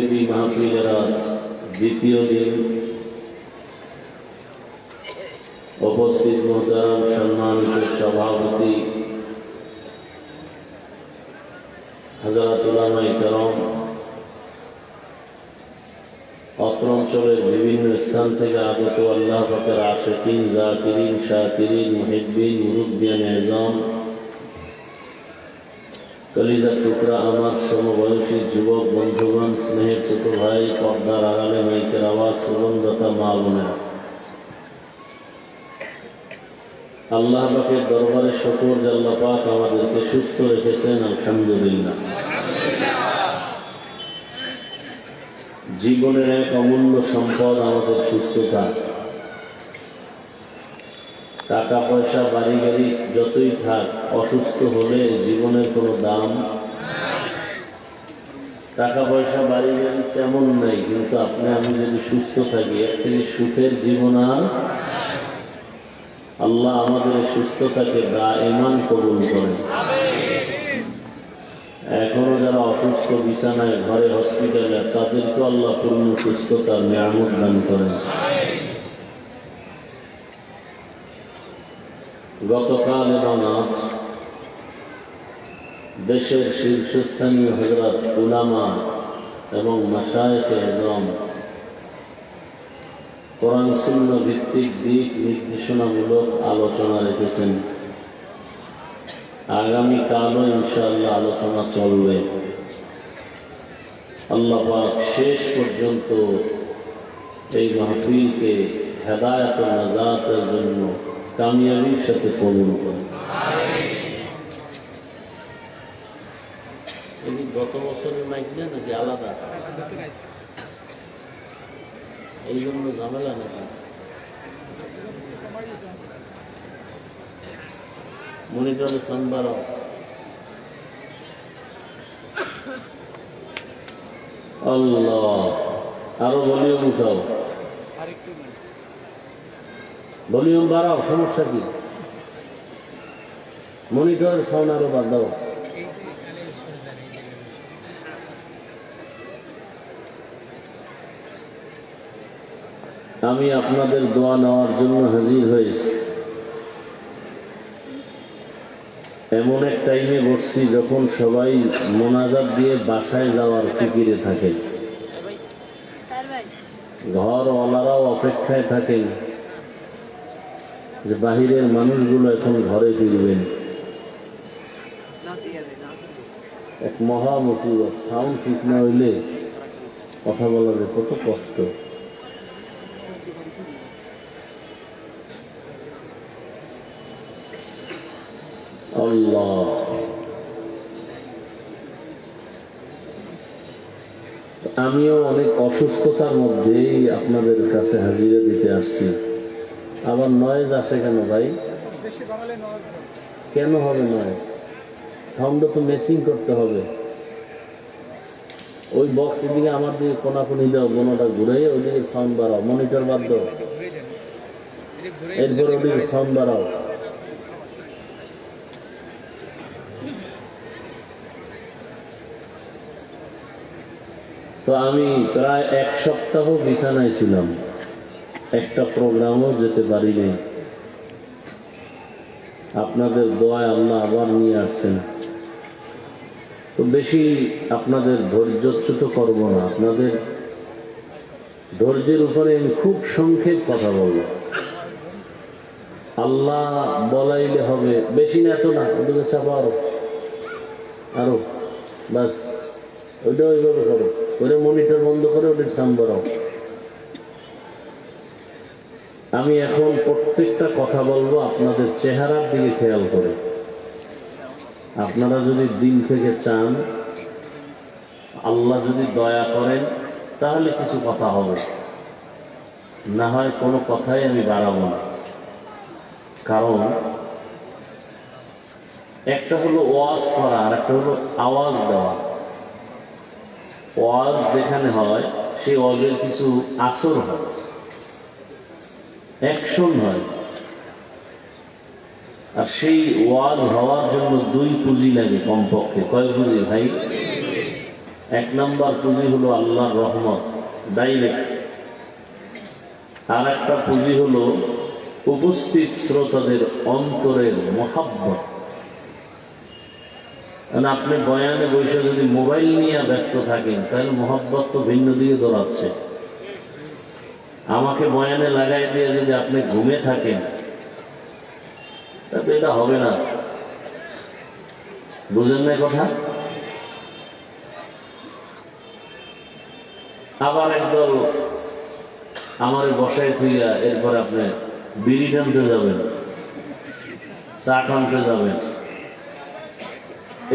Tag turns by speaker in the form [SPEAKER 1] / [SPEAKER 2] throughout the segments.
[SPEAKER 1] মাহফিলের আজ দ্বিতীয় দিন উপস্থিত মোহতারাম সম্মানিত সভাপতি হযরত উলামায়ে কেরাম, অত্র অঞ্চলের বিভিন্ন স্থান থেকে আগত আল্লাহ পাকের আশিকিন, জাকিরিন, শাকিরিন, মুহিব্বিন, মুরব্বিয়ান এজাম, কলিজার টুকরা আমার সমবয়সী যুবক বন্ধুগণ, স্নেহের ছোট ভাই, পর্দার আড়ালে মাইকের আওয়াজ শ্রবণদাতা মা বোনেরা, আল্লাহ পাকের দরবারে শুকর যে আল্লাহ পাক আমাদেরকে সুস্থ রেখেছেন, আলহামদুলিল্লাহ। জীবনের এক অমূল্য সম্পদ আমাদের সুস্থতা। টাকা পয়সা বাড়ি গাড়ি যতই থাক, অসুস্থ হলে জীবনের কোনো দাম। টাকা পয়সা বাড়ি গাড়ি তেমন নাই, কিন্তু আপনি আমি যদি সুস্থ থাকি, এর থেকে সুখের জীবন আর। আল্লাহ আমাদের সুস্থতাকে দায়মান কবুল করেন। এখনো যারা অসুস্থ বিছানায়, ঘরে, হসপিটালে, তাদেরকে আল্লাহ পূর্ণ সুস্থতার নিয়ামত দান করেন। গতকাল এবং আজ দেশের শীর্ষস্থানীয় হযরত উলামা এবং মাশায়েখে আযম কোরআন সুন্নাহ ভিত্তিক দিক নির্দেশনামূলক আলোচনা রেখেছেন। আগামীকালও ইনশাআল্লাহ আলোচনা চলবে। আল্লাহ পাক শেষ পর্যন্ত এই মাহফিলকে হেদায়েত ও নাজাতের জন্য কামিয়াবির সাথে কবুল করেন। এই গত বছরের মাইক না নাকি আলাদা? এই জন্য ঝামেলা নাকি? মনিটরে সাউন্ড আল্লাহ, আরো ভলিউম উঠাও, ভলিউম বাড়াও, সমস্যা কি? মনিটরের সাউন্ড আরো বাড়াও। আমি আপনাদের দোয়া নেওয়ার জন্য হাজির হয়েছি। এমন এক টাইমে বসছি যখন সবাই মোনাজাত দিয়ে বাসায় যাওয়ার ফিকিরে থাকেন, ঘরওয়ালারাও অপেক্ষায় থাকেন যে বাহিরের মানুষগুলো এখন ঘরে ফিরবেন। এক মহা মুসিবত, সাউন্ড ঠিক না হইলে কথা বলা যে কত কষ্ট। আল্লাহ, আমিও অনেক অসুস্থতার মধ্যেই আপনাদের কাছে হাজিরা দিতে আসছি। আবার নয়েজ আসে কেন ভাই? কেন হবে নয়? সাউন্ড তো মেসিং করতে হবে। ওই বক্স এদিকে আমার দিকে কোনাকুনি দাও, কোনোটা ঘুরে ওইদিকে সাউন্ড বাড়াও, মনিটর বাদ দাও, এরপর ওইদিকে সাউন্ড বাড়াও। তো আমি প্রায় এক সপ্তাহ বিছানায় ছিলাম, একটা প্রোগ্রামও যেতে পারিনি। আপনাদের দোয়ায় আল্লাহ আবার নিয়ে আসছেন। তো বেশি আপনাদের ধৈর্যচ্যুত করব না, আপনাদের ধৈর্যের উপরে আমি খুব সংক্ষেপ কথা বলবো। আল্লাহ বলাইলে হবে, বেশি না, এত না, ওদিকে চাপা আরো বাস, ওইটা ওইভাবে করো, ওরে মনিটর বন্ধ করে ওদের সাউন্ড বাড়াও। আমি এখন প্রত্যেকটা কথা বলবো আপনাদের চেহারার দিকে খেয়াল করে। আপনারা যদি দিন থেকে চান, আল্লাহ যদি দয়া করেন, তাহলে কিছু কথা হবে, না হয় কোনো কথাই আমি বাড়াবো না। কারণ একটা হলো ওয়াজ করা, আর একটা হলো আওয়াজ দেওয়া। ওয়াজ যেখানে হয়, সেই ওয়াজের কিছু আসর হয়, অ্যাকশন হয়। আর সেই ওয়াজ হওয়ার জন্য দুই পুঁজি লাগে কমপক্ষে। কয় পুঁজি ভাই? এক নাম্বার পুঁজি হলো আল্লাহর রহমত ডাইরেক্ট, আর একটা পুঁজি হলো উপস্থিত শ্রোতাদের অন্তরের মহাব্বত। কারণ আপনি বয়ানে বসে যদি মোবাইল নিয়ে ব্যস্ত থাকেন তাহলে মহাব্বত তো ভিন্ন দিকে দৌড়াচ্ছে। আমাকে বয়ানে লাগাই দিয়ে যদি আপনি ঘুমে থাকেন তাহলে এটা হবে না। বুঝেন না কথা? আবার একদল আমার বসায় থুইয়া এরপর আপনি বিড়ি টানতে যাবেন, চা টানতে যাবেন,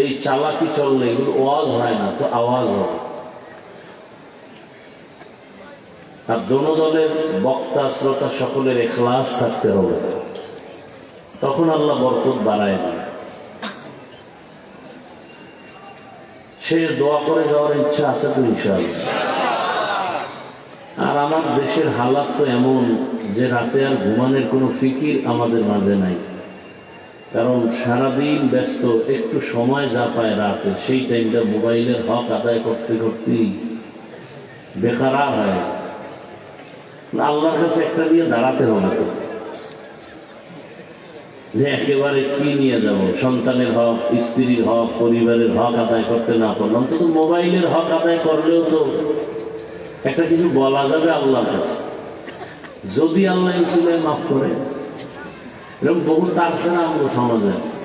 [SPEAKER 1] এই চালাকি চললে এগুলো ওয়াজ হয় না, তো আওয়াজ হবে। আর দোনো দলের বক্তা শ্রোতা সকলের ইখলাস থাকতে হবে, তখন আল্লাহ বরকত বাড়ায় দেন। সে দোয়া করে যাওয়ার ইচ্ছা আছে তো ইনশাআল্লাহ। আর আমার দেশের হালাত তো এমন যে রাতে আর ঘুমানোর কোনো ফিকির আমাদের মাঝে নাই, কারণ সারাদিন ব্যস্ত, একটু সময় যা পায় রাতে সেই টাইমটা মোবাইলের হক আদায় করতে করতেই বেকার হয়। আল্লাহর কাছে একটা দিয়ে দাঁড়াতে হবে তো, যে একেবারে কি নিয়ে যাব, সন্তানের হক, স্ত্রীর হক, পরিবারের হক আদায় করতে না পারলাম, অন্তত মোবাইলের হক আদায় করলেও তো একটা কিছু বলা যাবে আল্লাহর কাছে, যদি আল্লাহ ইনসুলে মাফ করে। এরকম বহু তারছে না আমাদের সমাজে আছে।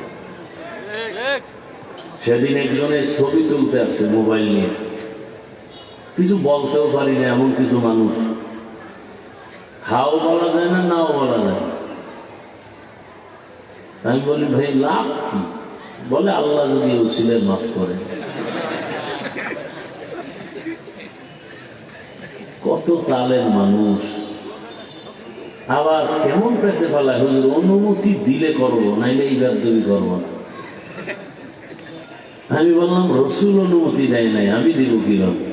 [SPEAKER 1] সেদিন একজনের ছবি তুলতে আসছে মোবাইল নিয়ে, কিছু বলতেও পারি না এমন কিছু মানুষ, হাও বলা যায় না, নাও বলা যায় না। আমি বলি ভাই লাভ কি? বলে আল্লাহ যদি উসিলে মাফ করে। কত তালের মানুষ। আবার কেমন পেছে ফেলায়, হুজুর অনুমতি দিলে করবো, নাইলে এই বেদবি করবো না। আমি বললাম রসুল অনুমতি দেয় নাই, আমি দিব কিভাবে?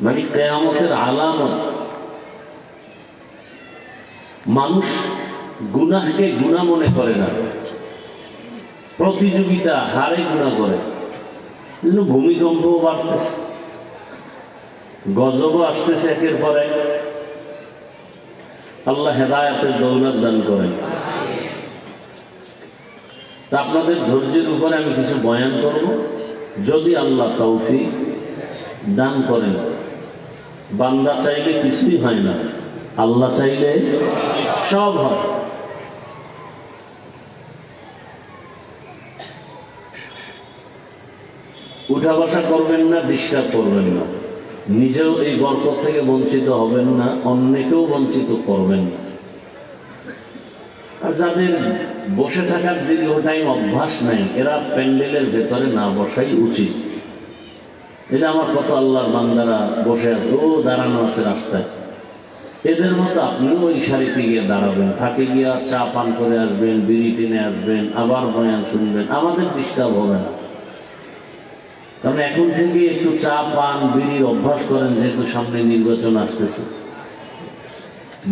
[SPEAKER 1] মানে কিয়ামতের আলামত। মানুষ গুনাহকে গুনাহ মনে করে না, প্রতিযোগিতা হারে গুনাহ করে। ভূমিকম্পও বাড়তেছে, গজবও আসতেছে একের পর এক। আল্লাহ হেদায়েতের দৌলত দান করেন। তা আপনাদের ধৈর্যের উপরে আমি কিছু বয়ান করব, যদি আল্লাহ তৌফিক দান করেন। বান্দা চাইলে কিছুই হয় না, আল্লাহ চাইলে সব হয়। উঠা বসা করবেন না, ডিস্টার্ব করবেন না, নিজেও এই বরকত থেকে বঞ্চিত হবেন না, অন্যকেও বঞ্চিত করবেন না। আর যাদের বসে থাকার দীর্ঘ টাইম অভ্যাস নাই, এরা প্যান্ডেলের ভেতরে না বসাই উচিত। এই যে আমার কত আল্লাহর বান্দারা বসে আছে, ও দাঁড়ানো আছে রাস্তায়, এদের মতো আপনিও ওই সারিতে গিয়ে দাঁড়াবেন, থাকে গিয়া চা পান করে আসবেন, বিড়ি টেনে আসবেন, আবার বয়ান শুনবেন, আমাদের ডিস্টার্ব হবে না। কারণ এখন থেকে একটু চা পান বিড়ির অভ্যাস করেন, যেহেতু সামনে নির্বাচন আসতেছে।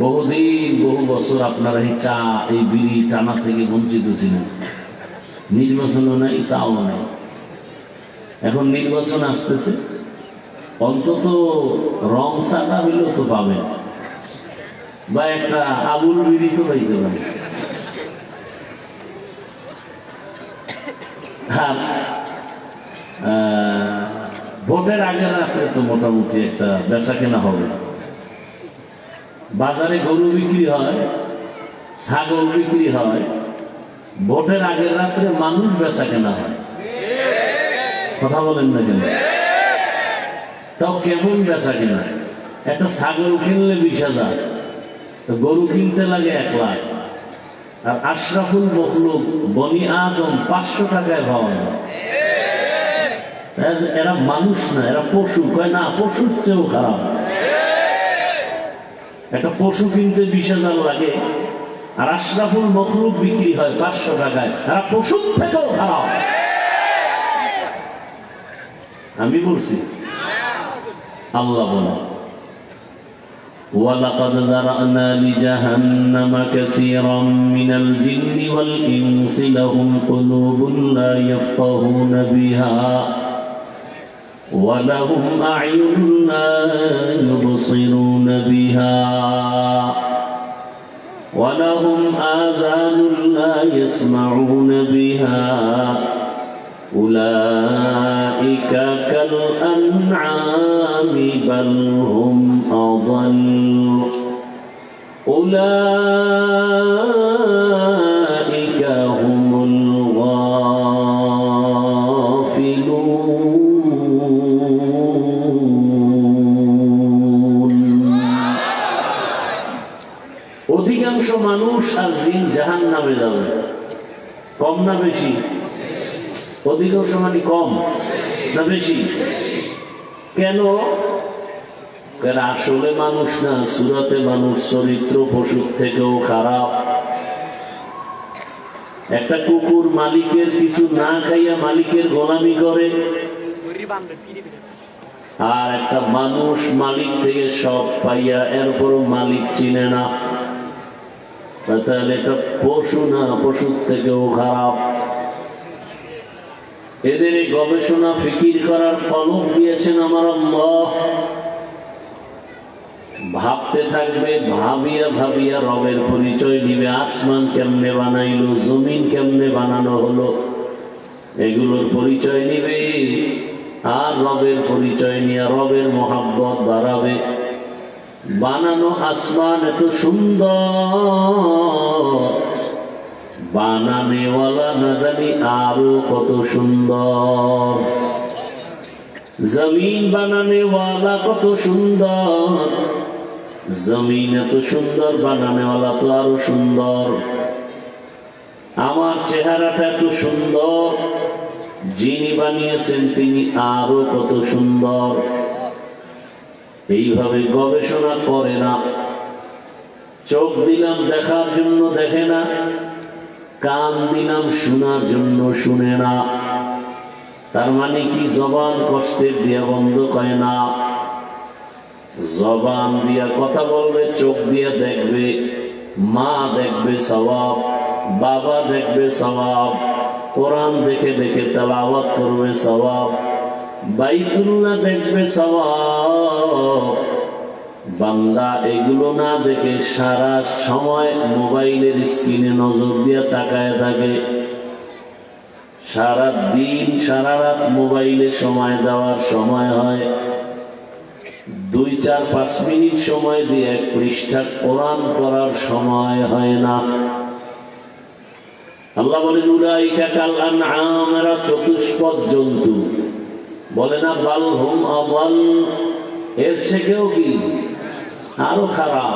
[SPEAKER 1] বহুদিন বহু বছর আপনারা এই চা এই বিড়ি টানা থেকে বঞ্চিত ছিলেন, নির্বাচনও নাই, চাও নাই। এখন নির্বাচন আসতেছে, অন্তত রং চাটা হইলেও তো পাবেন, বা একটা আবুল বিড়ি তো পাইতে পারেন। ভোটের আগের রাত্রে তো মোটামুটি একটা বেচা কেনা হবে। বাজারে গরু বিক্রি হয়, ছাগল বিক্রি হয়, ভোটের আগের রাত্রে মানুষ বেচা কেনা হয়। কথা বলেন না কেন? তাও কেমন বেচা কেনা? একটা ছাগল কিনলে 20,000, গরু কিনতে লাগে 1 লাখ। আর আশরাফুল মখলুক বনি আদম 500 টাকায় পাওয়া যায়। এরা মানুষ না, এরা পশু। কয় না, পশুর চেয়েও খারাপ। একটা পশু কিনতে 20,000 লাগে, আর আশরাফুল মখলুক বিক্রি হয় 500 টাকায়। এরা পশুর থেকেও খারাপ। আমি বলছি, আল্লাহ বলে। ولقد ذرأنا لجهنم كثيرا من الجن والإنس لهم قلوب لا يفقهون بها ولهم أعين لا يبصرون بها ولهم آذان لا يسمعون بها أولئك كالأنعام بل هم أضل أولئك هم الغافلون অধিকাংশ মানুষ আর জিন জাহান্নামে যাবে। কম না বেশি? অধিকাংশ মানে কম না বেশি? কেন? আসলে মানুষ না, সুরতে মানুষ, চরিত্র পশুর থেকেও খারাপ। একটা কুকুর মালিকের কিছু না খাইয়া মালিকের গোলামি করে, আর একটা মানুষ মালিক থেকে সব পাইয়া এরপরও মালিক চিনে না। তাহলে এটা পশু না, পশুর থেকেও খারাপ। এদের এই গবেষণা ফিকির করার কলম দিয়েছেন আমার আল্লাহ। ভাবতে থাকবে, ভাবিয়া ভাবিয়া রবের পরিচয় নিবে। আসমান কেমনে বানাইলো, জমিন কেমনে বানানো হলো, এগুলোর পরিচয় নিবে। আর রবের পরিচয় নিয়ে রবের মহাব্বত বাড়াবে। বানানো আসমান এত সুন্দর, বানানেওয়ালা না জানি আরো কত সুন্দর। জমিন বানানেওয়ালা কত সুন্দর, জমিন এত সুন্দর, বানানেওয়ালা তো আরো সুন্দর। আমার চেহারাটা এত সুন্দর, যিনি বানিয়েছেন তিনি আরো কত সুন্দর। এইভাবে গবেষণা করে না। চোখ দিলাম দেখার জন্য দেখে না, কান দিলাম শোনার জন্য শুনে না। তার মানে কি? জবান কষ্টের দিয়া বন্ধ করে না। জবান দিয়া কথা বলবে, চোখ দিয়া দেখবে, মা দেখবে সওয়াব, বাবা দেখবে সওয়াব, কোরআন দেখে দেখে তেলাওয়াত করবে সওয়াব, বাইতুল্লাহ দেখবে সওয়াব। বান্দা এগুলো না দেখে সারা সময় মোবাইলের স্ক্রিনে নজর দিয়ে তাকায় থাকে। সারা দিন সারা রাত মোবাইলে সময় দেওয়ার সময় হয়, 2-4-5 মিনিট সময় দিয়ে 1 পৃষ্ঠা কোরআন পড়ার সময় হয় না। আল্লাহ বলেন উলাইকা কাল আনআম, এরা চতুষ্পদ জন্তু। বলে না বাল হুম আদাল, এর থেকেও কি আরো খারাপ।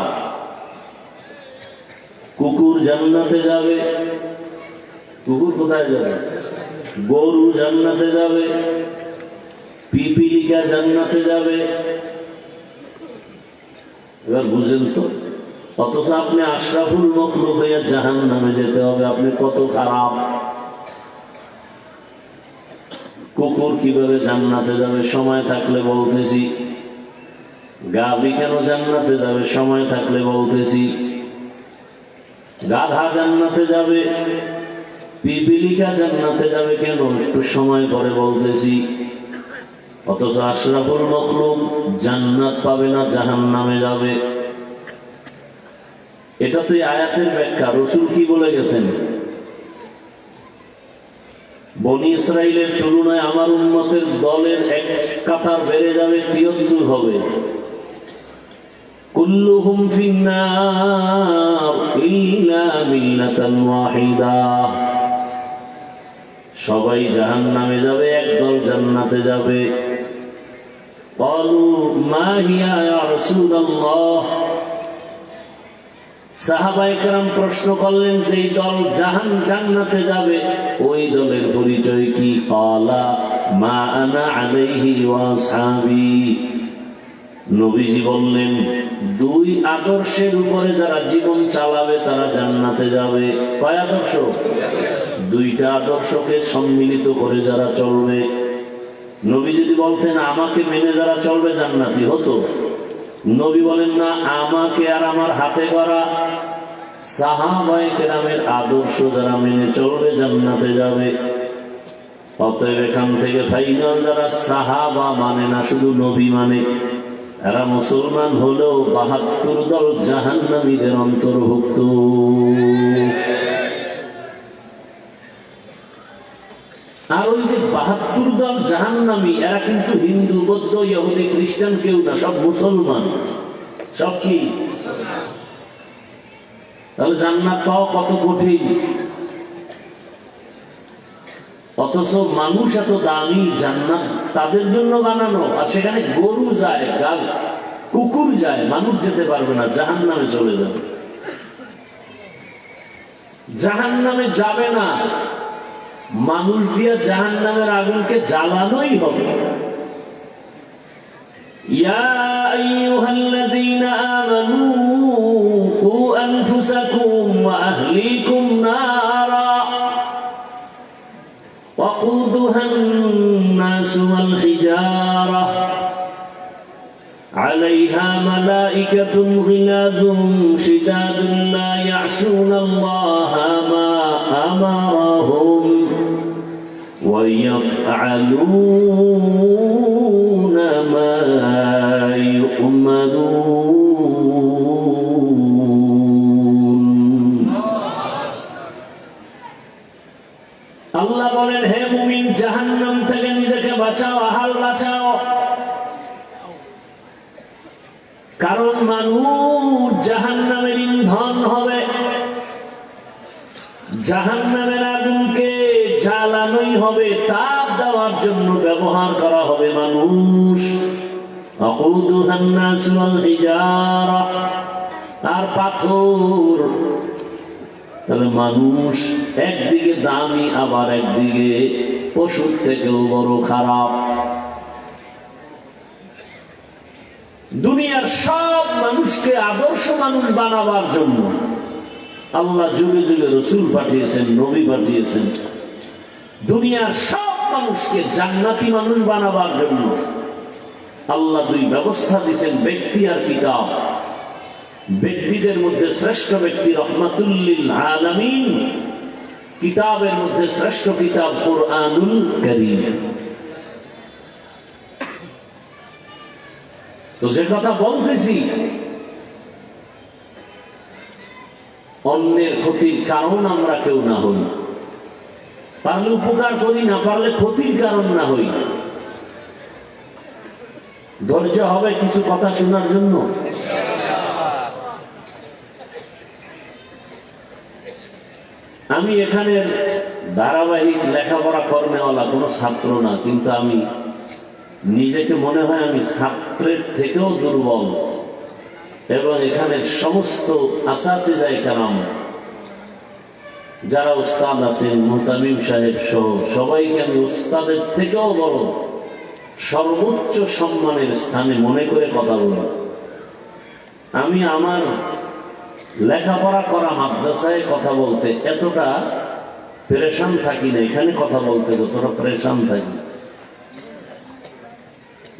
[SPEAKER 1] কুকুর জান্নাতে যাবে। কুকুর কোথায় যাবে? গরু জান্নাতে যাবে, পিপিলিকা জান্নাতে যাবে। এবার বুঝেন তো, অথচ আপনি আশরাফুল মখলুক হইয়া জাহান্নামে যেতে হবে। আপনি কত খারাপ। কুকুর কিভাবে জান্নাতে যাবে? সময় থাকলে বলতেছি। গাভী কেন জান্নাতে যাবে? সময় থাকলে বলতেছি। গাধা জান্নাতে যাবে, পিপিলিকা জান্নাতে যাবে কেন? একটু সময় পরে বলতেছি। অথচ আশরাফুল মখলুক জান্নাত পাবে না, জাহান্নামে যাবে। এটা তো আয়াতের ব্যাখ্যা। রাসূল কি বলে গেছেন? বনি ইসরাইলের তুলনায় আমার উম্মতের দলের 1 কাতার বেড়ে যাবে, 73 হবে। কুল্লুহুম ফিন্নার ইল্লা মিল্লাতান ওয়াহিদা। সবাই জাহান্নামে যাবে, একদল জান্নাতে যাবে। ক্বালু মা হিয়া ইয়া রাসূলুল্লাহ। সাহাবায়ে কেরাম প্রশ্ন করলেন, যেই দল জান্নাতে যাবে ওই দলের পরিচয় কি? ক্বালা মা আনা আলাইহি ওয়া আসহাবি। নবীজি বললেন, 2 আদর্শের উপরে যারা জীবন চালাবে তারা জান্নাতে যাবে। কয় আদর্শ? 2টা আদর্শকে সম্মিলিত করে যারা চলবে। নবী যদি বলতেন আমাকে মেনে যারা চলবে জান্নাতি হতো, নবী বলেন না আমাকে আর আমার হাতে গড়া সাহাবায়ে কেরামের আদর্শ যারা মেনে চলবে জান্নাতে যাবে। অতএব এখান থেকে ফাইনাল, যারা সাহাবা মানে না শুধু নবী মানে, এরা মুসলমান হলেও ৭২ দল জাহান্নামীদের অন্তর্ভুক্ত। আর ওই যে ৭২ দল জাহান্নামী, এরা কিন্তু হিন্দু, বৌদ্ধ, ইহুদি, খ্রিস্টান কেউ না, সব মুসলমান। সব কি? তাহলে জান্নাত পাওয়া কত কঠিন। অথচ মানুষ এত দামি, জান্নাত তাদের জন্য বানানো, আর সেখানে গরু যায়, গাল কুকুর যায়, মানুষ যেতে পারবে না, জাহান্নামে চলে যাবে। জাহান্নামে যাবে না, মানুষ দিয়ে জাহান্নামের আগুনকে জ্বালানোই হবে। ইয়া আইয়ুহাল্লাযীনা আমানু কু আনফুসাকুম ওয়া আহলিকুম নারা ওয়াকুদুহান নাসু ওয়াল হিজারা আলাইহা মালাইকাতুন গিলাযুন শিদাদুন লা ইয়াসুনাল্লাহা মা আমারাহুম ওয়া ইয়াফআলুনা মা ইউমারুন। আল্লাহ বলেন, হে মুমিন, জাহান্নাম থেকে নিজেকে বাঁচাও, আহাল বাঁচাও। কারণ মানুষ জাহান্নামের ইন্ধন হবে, জাহান্নামের আগুনকে জ্বালানোই হবে, তাপ দেওয়ার জন্য ব্যবহার করা হবে মানুষ। ওয়াকুদুহান নাসু ওয়াল হিজারা, আর পাথর। তাহলে মানুষ একদিকে দামি, আবার একদিকে পশুর থেকেও বড় খারাপ। দুনিয়ার সব মানুষকে আদর্শ মানুষ বানাবার জন্য আল্লাহ যুগে যুগে রসুল পাঠিয়েছেন, নবী পাঠিয়েছেন। দুনিয়ার সব মানুষকে জান্নাতি মানুষ বানাবার জন্য আল্লাহ দুই ব্যবস্থা দিয়েছেন, ব্যক্তি আর কিতাব। ব্যক্তিদের মধ্যে শ্রেষ্ঠ ব্যক্তি রহমাতুল লিল আলামিন, কিতাবের মধ্যে শ্রেষ্ঠ কিতাব কুরআনুল কারীম। তো যে কথা বলতেছি, অন্যের ক্ষতির কারণ আমরা কেউ না হই। পারলে উপকার করি, না পারলে ক্ষতির কারণ না হই। ধৈর্য হবে কিছু কথা শোনার জন্য। আমি এখানে ধারাবাহিক লেখাপড়া কর্মেওয়ালা কোনো ছাত্র না, কিন্তু আমি নিজেকে মনে হয় আমি ছাত্রের থেকেও দুর্বল। এবং এখানে সমস্ত আসাতিজায়ে কেরাম যারা উস্তাদ আছেন, মুহতামিম সাহেব সহ সবাইকে আমি উস্তাদের থেকেও বড়, সর্বোচ্চ সম্মানের স্থানে মনে করে কথা বলি। আমি আমার লেখাপড়া করা মাদ্রাসায় কথা বলতে এতটা পেরেশান থাকি না, এখানে কথা বলতে যতটা পেরেশান থাকি।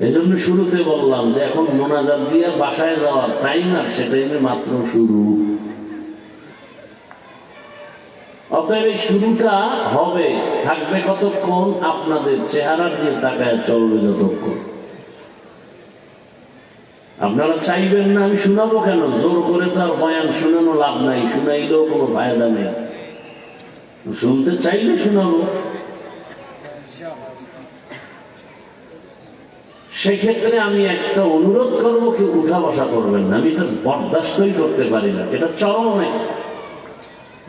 [SPEAKER 1] এজন্য শুরুতে বললাম যে এখন মোনাজাত দিয়ে বাসায় যাওয়ার টাইম, আর সে টাইমে মাত্র শুরু। অতএব এই শুরুটা হবে, থাকবে কতক্ষণ? আপনাদের চেহারার দিয়ে তাকায় চলবে যতক্ষণ। আপনারা চাইবেন না আমি শোনাবো কেন? জোর করে তো আর বয়ান শোনানো লাভ নাই, শুনাইলেও কোনো ফায়দা নেই। শুনতে চাইলে শোনাবো। সেক্ষেত্রে আমি একটা অনুরোধ করবো, কেউ উঠা বসা করবেন না। আমি এটা বরদাস্তই করতে পারি না, এটা চরমে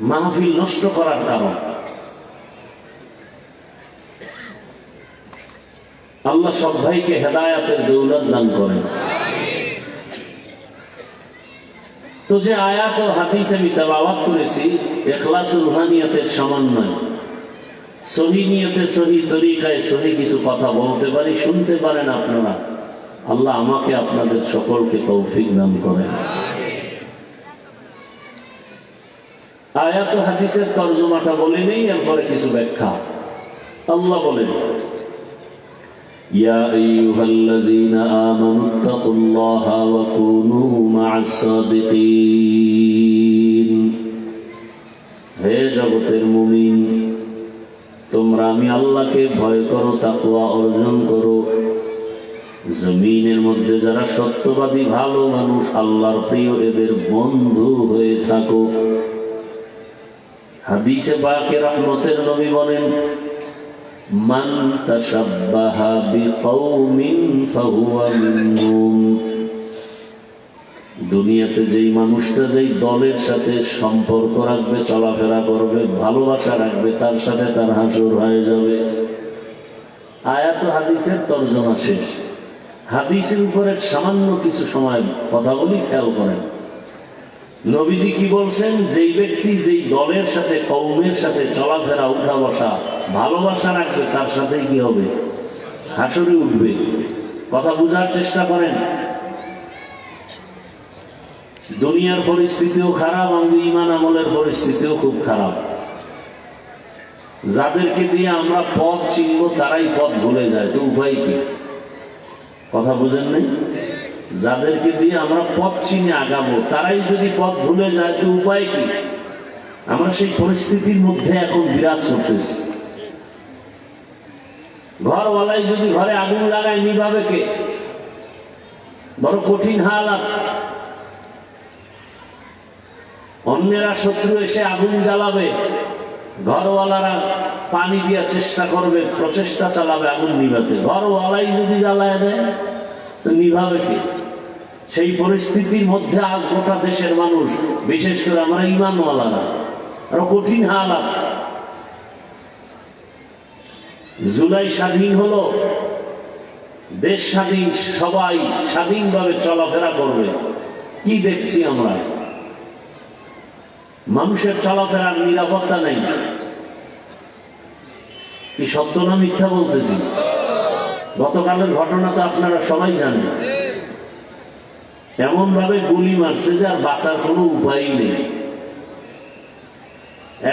[SPEAKER 1] মাহফিল নষ্ট করার কারণ। আল্লাহ সব ভাইকে হেদায়াতের দৌলত দান করেন। তো যে আয়াত ও হাদিস আমি তেলাওয়াত করেছি, ইখলাস ও রুহানিয়াতের সমন্বয়, সহি নিয়তে, সহি তরিকায় সহি কিছু কথা বলতে পারি, শুনতে পারেন আপনারা। আল্লাহ আমাকে আপনাদের সকলকে তৌফিক দান করেন। আয়াত ও হাদিসের তরজমাটা বলে নেই, এরপরে কিছু ব্যাখ্যা। আল্লাহ বলেন, يا أيها الذين آمنوا اتقوا الله وكونوا مع الصادقين হে জগতের মুমিন তোমরা আমি আল্লাহকে ভয় করো তাকওয়া অর্জন করো জমিনের মধ্যে যারা সত্যবাদী ভালো মানুষ আল্লাহর প্রিয় এদের বন্ধু হয়ে থাকো হাদিসে পাকে রহমতের নবী বলেন মান তাশাব্বাহা বিকওমিন ফাহুয়া মিনহুম দুনিয়াতে যেই মানুষটা যেই দলের সাথে সম্পর্ক রাখবে চলাফেরা করবে ভালোবাসা রাখবে তার সাথে তার হাসর হয়ে যাবে আয়াত হাদিসের তর্জমা শেষ হাদিসের উপরে সামান্য কিছু সময় কথা বলি খেয়াল করেন নবীজি কি বলছেন যেই ব্যক্তি যেই দলের সাথে কওমের সাথে চলাফেরা উঠা বসা ভালোবাসা রাখবে তার সাথে কি হবে হাসরে উঠবে কথা বোঝার চেষ্টা করেন দুনিয়ার পরিস্থিতিও খারাপ আমি ঈমান আমলের পরিস্থিতিও খুব খারাপ যাদেরকে দিয়ে আমরা পথ চিনব তারাই পথ ভুলে যায় তো উপায় কি কথা বুঝেন নাই যাদেরকে দিয়ে আমরা পথ চিনে আগাবো তারাই যদি পথ ভুলে যায় তো উপায় কি আমরা সেই পরিস্থিতির মধ্যে এখন বিরাজ করতেছি ঘরওয়ালাই যদি ঘরে আগুন লাগায় নিভাবে কে বড় কঠিন হালাত অন্যেরা শত্রু এসে আগুন জ্বালাবে ঘরওয়ালারা পানি দিয়ে চেষ্টা করবে প্রচেষ্টা চালাবে আগুন নিভাতে ঘরওয়ালাই যদি জ্বালায় দেয় তো নিভাবে কে সেই পরিস্থিতির মধ্যে আজ গোটা দেশের মানুষ বিশেষ করে আমরা ঈমানওয়ালারা আরো কঠিন হালাত জুলাই স্বাধীন হলো দেশ স্বাধীন সবাই স্বাধীনভাবে চলাফেরা করবে কি দেখছি আমরা মানুষের চলাফেরার নিরাপত্তা নেই কি সত্য না মিথ্যা বলতেছি গতকালের ঘটনা তো আপনারা সবাই জানেন এমন ভাবে গুলি মারছে যে আর বাঁচার কোনো উপায় নেই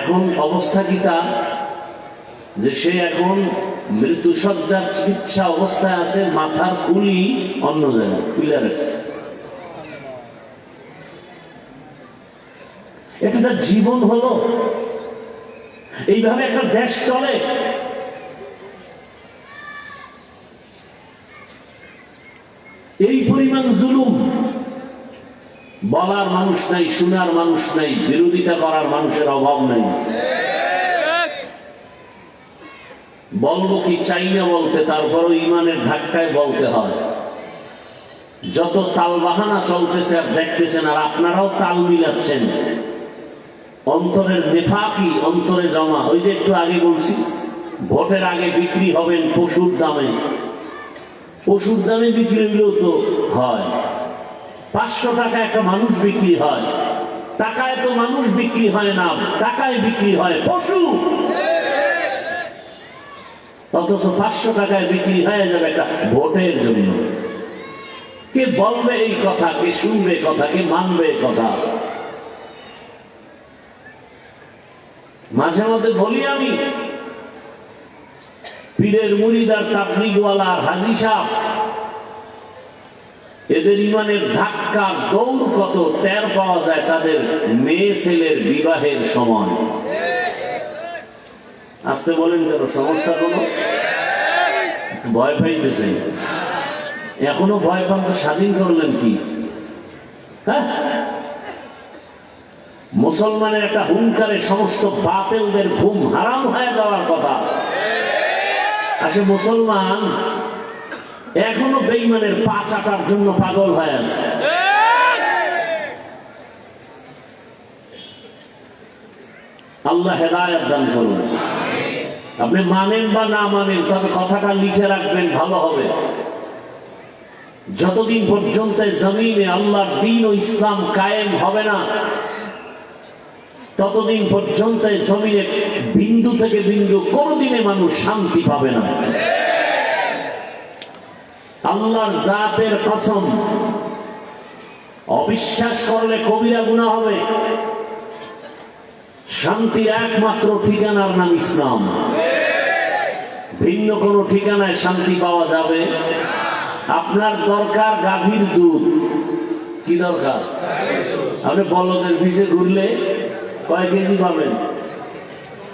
[SPEAKER 1] এখন অবস্থা কি তা যে সে এখন মৃত্যুসজ্জার চিকিৎসা অবস্থায় আছে মাথার খুলি অন্য জায়গায় খুলে রাখছে এটা তার জীবন হলো এইভাবে একটা দেশ চলে এই পরিমাণ জুলুম বলার মানুষ নাই শোনার মানুষ নাই বিরোধিতা করার মানুষের অভাব নাই বলবো কি চাই না বলতে তারপরও ঈমানের ধাক্কায় বলতে হয় যত তাল বাহানা চলতেছে আর দেখতেছেন আর আপনারাও তাল মিলাচ্ছেন অন্তরের নেফাকি অন্তরে জমা ওই যে একটু আগে বলছি ভোটের আগে বিক্রি হবেন পশুর দামে বিক্রি হইলেও তো হয় 500 টাকা একটা মানুষ বিক্রি হয় টাকায় তো মানুষ বিক্রি হয় না টাকায় বিক্রি হয় পশু অথচ 500 টাকায় বিক্রি হয়ে যাবে একটা ভোটের জন্য কে বলবে এই কথা কে শুনবে কথা কে মানবে কথা মাঝে মধ্যে বলি আমি পীরের মুরিদার তাবলীগওয়ালা হাজী সাহেব এদের ঈমানের ধাক্কা দৌড় কত টের পাওয়া যায় তাদের মেয়ে ছেলের বিবাহের সময় আসতে বলেন কেন সমস্যা কোনো ভয় পাইতেছে এখনো ভয় পান তো স্বাধীন করলেন কি হ্যাঁ মুসলমানের একটা হুঙ্কারে সমস্ত বাতিলদের ঘুম হারাম হয়ে যাওয়ার কথা আসে মুসলমান এখনো বেঈমানের পা চাটার জন্য পাগল হয়ে আছে আল্লাহ হেদায়েত দান করুন আপনি মানেন বা না মানেন তবে কথাটা লিখে রাখবেন ভালো হবে যতদিন পর্যন্ত জমিনে আল্লাহর দ্বীন ও ইসলাম কায়েম হবে না ততদিন পর্যন্ত জমিনে বিন্দু থেকে বিন্দু কোনদিনে মানুষ শান্তি পাবে না আল্লাহর জাতের কসম অবিশ্বাস করলে কবিরা গুনাহ হবে শান্তির একমাত্র ঠিকানার নাম ইসলাম ভিন্ন কোনো ঠিকানায় শান্তি পাওয়া যাবে? আপনার দরকার গাভীর দুধ। কি দরকার? আপনি বলদের পিছে ঘুরলে কয় কেজি পাবেন?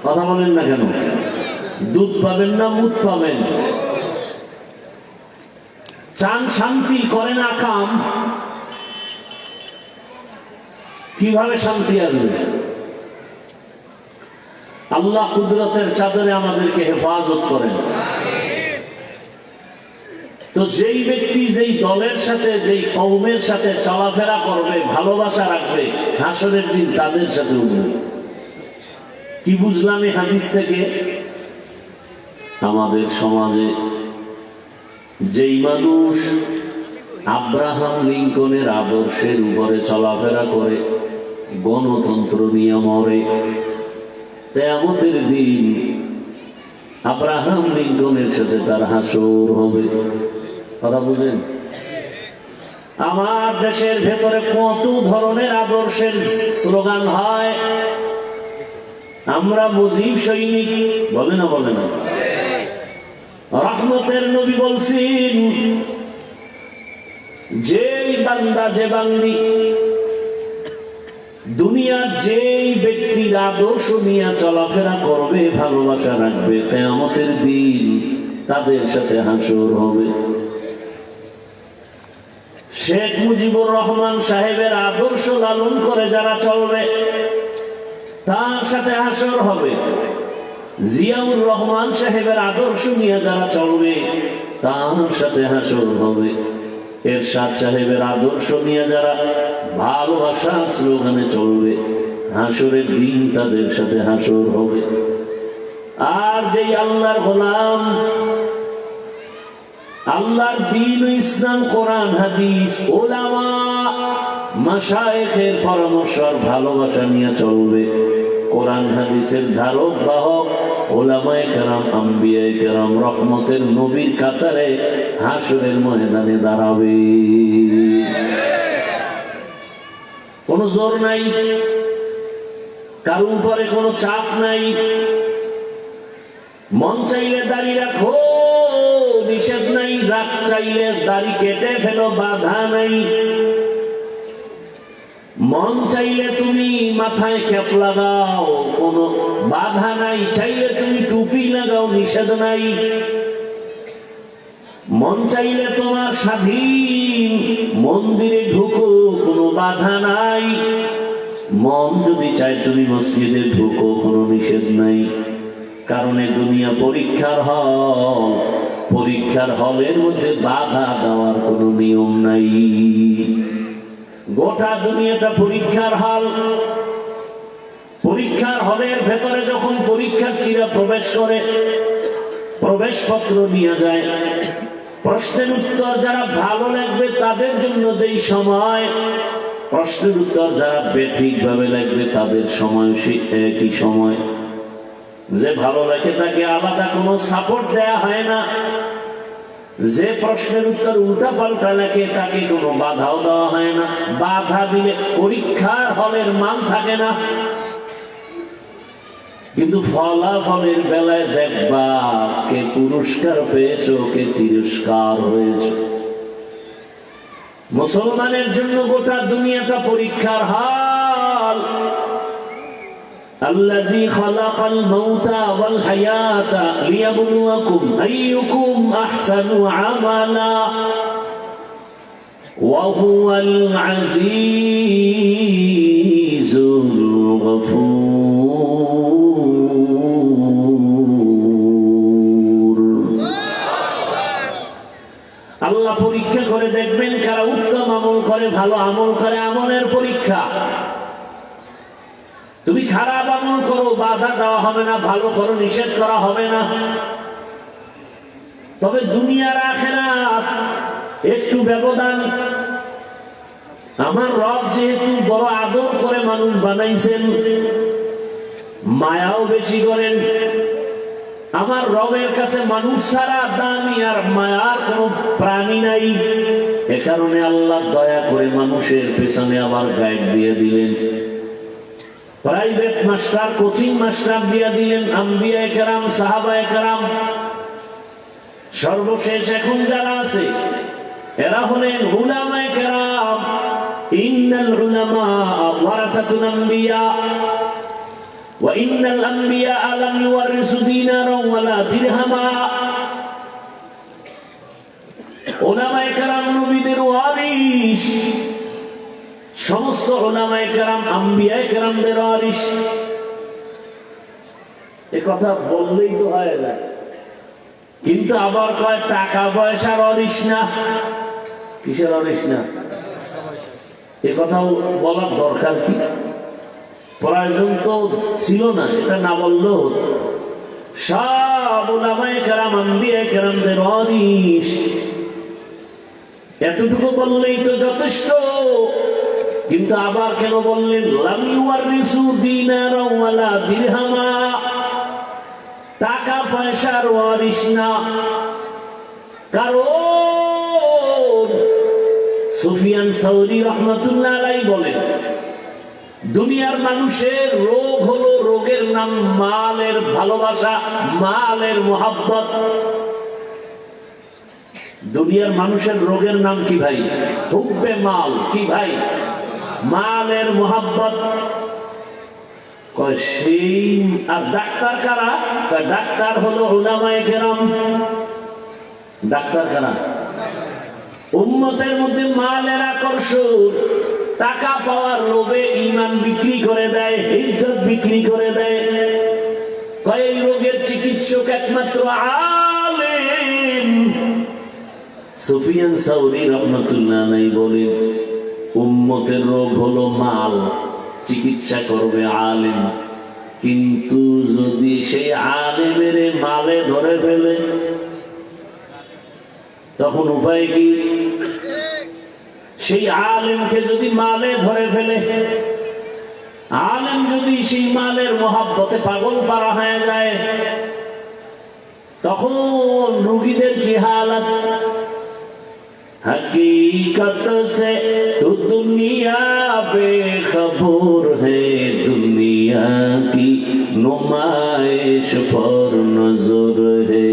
[SPEAKER 1] কথা বলেন না কেন? দুধ পাবেন না মুদ পাবেন? চান শান্তি, করেন আকাম, কিভাবে শান্তি আসবে? আল্লাহ কুদরতের চাদরে আমাদেরকে হেফাজত করেন। তো যেই ব্যক্তি যেই দলের সাথে, যেই কওমের সাথে চলাফেরা করবে, ভালোবাসা রাখবে, হাসরের দিন তাদের সাথে উঠবে। কি বুঝলাম এই হাদিস থেকে? আমাদের সমাজে যেই মানুষ আব্রাহাম লিঙ্কনের আদর্শের উপরে চলাফেরা করে, গণতন্ত্র নিয়ে মরে, কিয়ামতের দিন আব্রাহাম লিঙ্কনের সাথে তার হাসর হবে। কথা বুঝেন? আমার দেশের ভেতরে কত ধরনের আদর্শের স্লোগান হয়। আমরা মুজিব সৈনিক, বলে না বলে না? রহমতের নবী বলছেন, যেই বান্দা, যে বান্দি দুনিয়ার যেই ব্যক্তির আদর্শ নিয়ে চলাফেরা করবে, ভালোবাসা রাখবে, কিয়ামতের দিন তাদের সাথে হাসর হবে। শেখ মুজিবুর রহমান সাহেবের আদর্শ লালন করে যারা চলবে, তার সাথে হাসর হবে। জিয়াউর রহমান সাহেবের আদর্শ নিয়ে যারা চলবে, তার সাথে হাসর হবে। এরশাদ সাহেবের আদর্শ নিয়ে যারা ভালোবাসার স্লোগানে চলবে, হাসরের দিন তাদের সাথে হাসর হবে। আর যেই আল্লাহর গোলাম, আল্লাহর দ্বীন ইসলাম, কোরআন হাদিস, উলামা মাশায়েখের পরামর্শ আর ভালোবাসা নিয়ে চলবে, কোরআন হাদিসের ধারক বাহক উলামায়ে কেরাম, আম্বিয়ায়ে কেরাম, রহমতের নবীর কাতারে হাসরের ময়দানে দাঁড়াবে। কোনো জোর নাই, কারো উপরে কোনো চাপ নাই। মন চাইলে দাড়ি রাখো, নিষেধ নাই। রাগ চাইলে দাড়ি কেটে ফেলো, বাধা নাই। মন চাইলে তুমি মাথায় ক্যাপ লাগাও, কোনো বাধা নাই। চাইলে তুমি টুপি লাগাও, নিষেধ নাই। মন চাইলে তোমার স্বাধীন মন্দিরে ঢুকো, কোনো বাধা নাই। মন যদি চায় তুমি মসজিদে ঢুকো, কোনো নিষেধ নাই। কারণ এই দুনিয়া পরীক্ষার হল, পরীক্ষার হলের মধ্যে বাধা দেওয়ার কোনো নিয়ম নাই। গোটা দুনিয়াটা পরীক্ষার হল। পরীক্ষার হলের ভেতরে যখন পরীক্ষার্থীরা প্রবেশ করে, প্রবেশপত্র নিয়ে যায়, প্রশ্নের উত্তর যারা ভালো লাগবে তাদের জন্য যেই সময়, প্রশ্নের উত্তর যারা বেঠিকভাবে লাগবে তাদের সময় সেই একই সময়। যে ভালো লাগে তাকে আলাদা কোনো সাপোর্ট দেয়া হয় না। যে প্রশ্নের উত্তর উল্টা পাল্টা লাগে তাকে কোনো বাধাও দেওয়া হয় না। বাধা দিলে পরীক্ষার হলের মান থাকে না। কিন্তু ফলাফলের বেলায় দেখবা কে পুরস্কার পেয়েছো, কে তিরস্কার হয়েছে। মুসলমানের জন্য গোটা দুনিয়াটা পরীক্ষার হাল। الذي خلق الموت والحياة ليبلوكم أيكم أحسن عملا وهو العزيز الغفور। আল্লাহ পরীক্ষা করে দেখবেন কারা উত্তম আমল করে, ভালো আমল করে। আমলের পরীক্ষা। তুমি খারাপ আমল করো, বাধা দেওয়া হবে না। ভালো করো, নিষেধ করা হবে না। তবে দুনিয়ার আখিরাত একটু ব্যবধান। আমার রব যেহেতু বড় আদর করে মানুষ বানাইছেন, মায়াও বেশি করেন। আমার রবের কাছে মানুষ ছাড়া দামি আর মায়ার কোনো প্রাণী নাই। এ কারণে আল্লাহ দয়া করে মানুষের পেছনে আবার গাইড দিয়ে দিলেন, প্রাইভেট মাস্টার, কোচিং মাস্টার দিয়ে দিলেন। আম্বিয়ায়ে কেরাম, সাহাবায়ে কেরাম সর্বশেষ এখন যারা আছে এরা হলেন উলামায়ে কেরাম। ইন্নাল উলামা ওয়ারাসাতুল আম্বিয়া ওয়া ইন্নাল আম্বিয়া লাম ইউওয়ারিসু দীনারাও ওয়ালা দিরহামা। উলামায়ে কেরাম নবীদের ওয়ারিস, সমস্ত উলামায়ে কেরাম আম্বিয়ায়ে কেরামদের ওয়ারিস। এই কথা বললেই তো হয়ে যায়, কিন্তু আবার কয় টাকা পয়সার ওয়ারিস না। কিসের ওয়ারিস না? এ কথাও বলার দরকার কি? প্রয়োজন তো ছিল না, এটা না বললেও হতো। সব উলামায়ে কেরাম আম্বিয়ায়ে কেরামদের ওয়ারিস, এতটুকু বললেই তো যথেষ্ট। কিন্তু আবার কেন বললেন লাম ইউওয়ারিসু দীনারাও ওয়ালা দিরহামা, টাকা পয়সার ওয়ারিস না। কারণ সুফিয়ান সাউরি রাহমাতুল্লাহ আলাইহি বলেন, দুনিয়ার মানুষের রোগ হলো, রোগের নাম মালের ভালোবাসা, মালের মোহাব্বত। দুনিয়ার মানুষের রোগের নাম কি ভাই? হুব্বে মাল। কি ভাই? মালের মোহাব্বত। সেই আর ডাক্তার কারা? ডাক্তার হলো উলামায়ে কেরাম। ডাক্তার কারা? উম্মতের মধ্যে মালের আকর্ষণ, টাকা পাওয়ার লোভে ঈমান বিক্রি করে দেয়, ইজ্জত বিক্রি করে দেয়। এই রোগের চিকিৎসক একমাত্র আলেম। সুফিয়ান সাউরি রাহমাতুল্লাহ আলাইহি বলেন, উম্মতের রোগ হলো মাল, চিকিৎসা করবে আলেম। কিন্তু যদি সেই আলেমের মালে ধরে ফেলে তখন উপায় কি? সেই আলেমকে যদি মালে ধরে ফেলে, আলেম যদি সেই মালের মোহাব্বতে পাগল পারা হয়ে যায়, তখন রোগীদের কি হালাত? हकीकत से तो दुनिया बेखबर है, दुनिया की नुमाइश पर नजर है।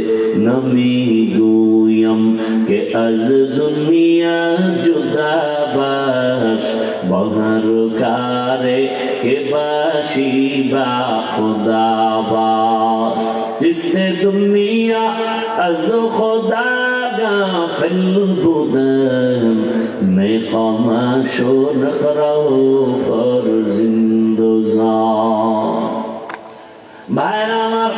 [SPEAKER 1] नमी गुयम के अज दुनिया जुदा बाश, बहर कारे के बाशी बा खुदा बाश। जिससे दुनिया अज खुदा गाफिल बुदन मैं कमाशो नखराओ फर जिंदोजान। भाईरा আমার,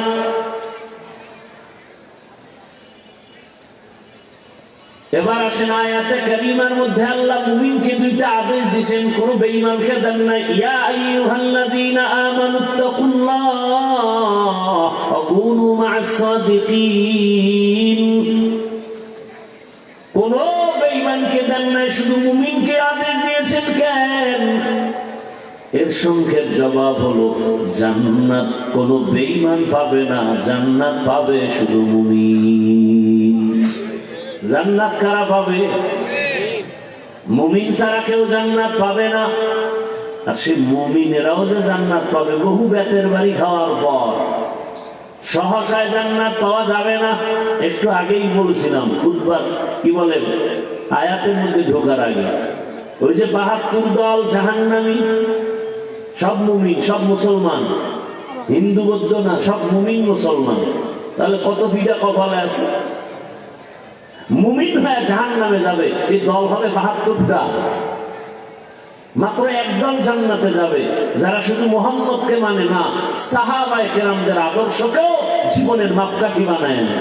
[SPEAKER 1] এবার আসেন আয়াতে কারিমার মধ্যে আল্লাহ মুমিনকে দুইটা আদেশ দিয়েছেন, কোন বেঈমানকে দেন না। ইয়া আইয়ুহাল্লাযীনা আমানুত্তাকুল্লাহ ওয়া কুনু মা'আস সাদিকিন। কোন বেঈমানকে দেন নাই, শুধু মুমিনকে আদেশ দিয়েছেন। কেন? এর সংক্ষেপ জবাব হলো জান্নাত কোন বেঈমান পাবে না, জান্নাত পাবে শুধু মুমিন। জান্নাত কারা পাবে? মুমিন ছাড়া কেউ জান্নাত পাবে না। আর সে মুমিনেরাও যে জান্নাত পাবে বহু বেতের বাড়ি খাওয়ার পর, সহসায় জান্নাত পাওয়া যাবে না। একটু আগেই বলেছিলাম খুতবার কি বলে আয়াতের মধ্যে ঢোকার আগে, ওই যে ৭২ দল জাহান্নামী, সব মুমিন, সব মুসলমান, হিন্দু বৌদ্ধ না, সব মুমিন মুসলমান। তাহলে কত ফিটা কপালে আছে? মুমিন হয়ে জাহান্নামে যাবে এই দল হবে ৭২টা। মাত্র একদল জান্নাতে যাবে যারা শুধু মুহাম্মদকে মানে না, সাহাবায়ে কেরামদের আদর্শকেও জীবনের মাপকাঠি বানায় না।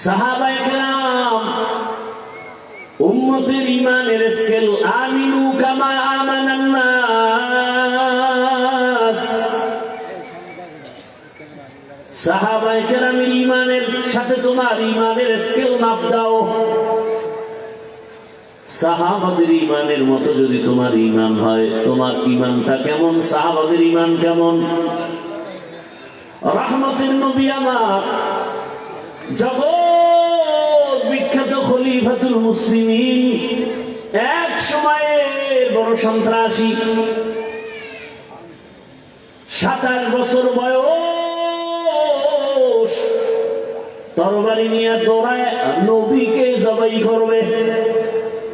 [SPEAKER 1] সাহাবায়ে কেরাম উম্মতের ঈমানের স্কেল, আমিনু কামা আমানান নাস। সাহাবায়ে কেরামের ঈমানের সাথে তোমার ঈমানের স্কেল মাপ দাও। সাহাবাদের ঈমানের মতো যদি তোমার ঈমান হয়, তোমার ঈমানটা কেমন? সাহাবাদের ঈমান কেমন? রহমতের নবী আমার, জগৎ বিখ্যাত খলিফাতুল মুসলিমিন, এক সময়ে বড় সন্ত্রাসী, ২৭ বছর বয়স, তরবারি নিয়ে দৌড়ায় নবীকে জবাই করবে।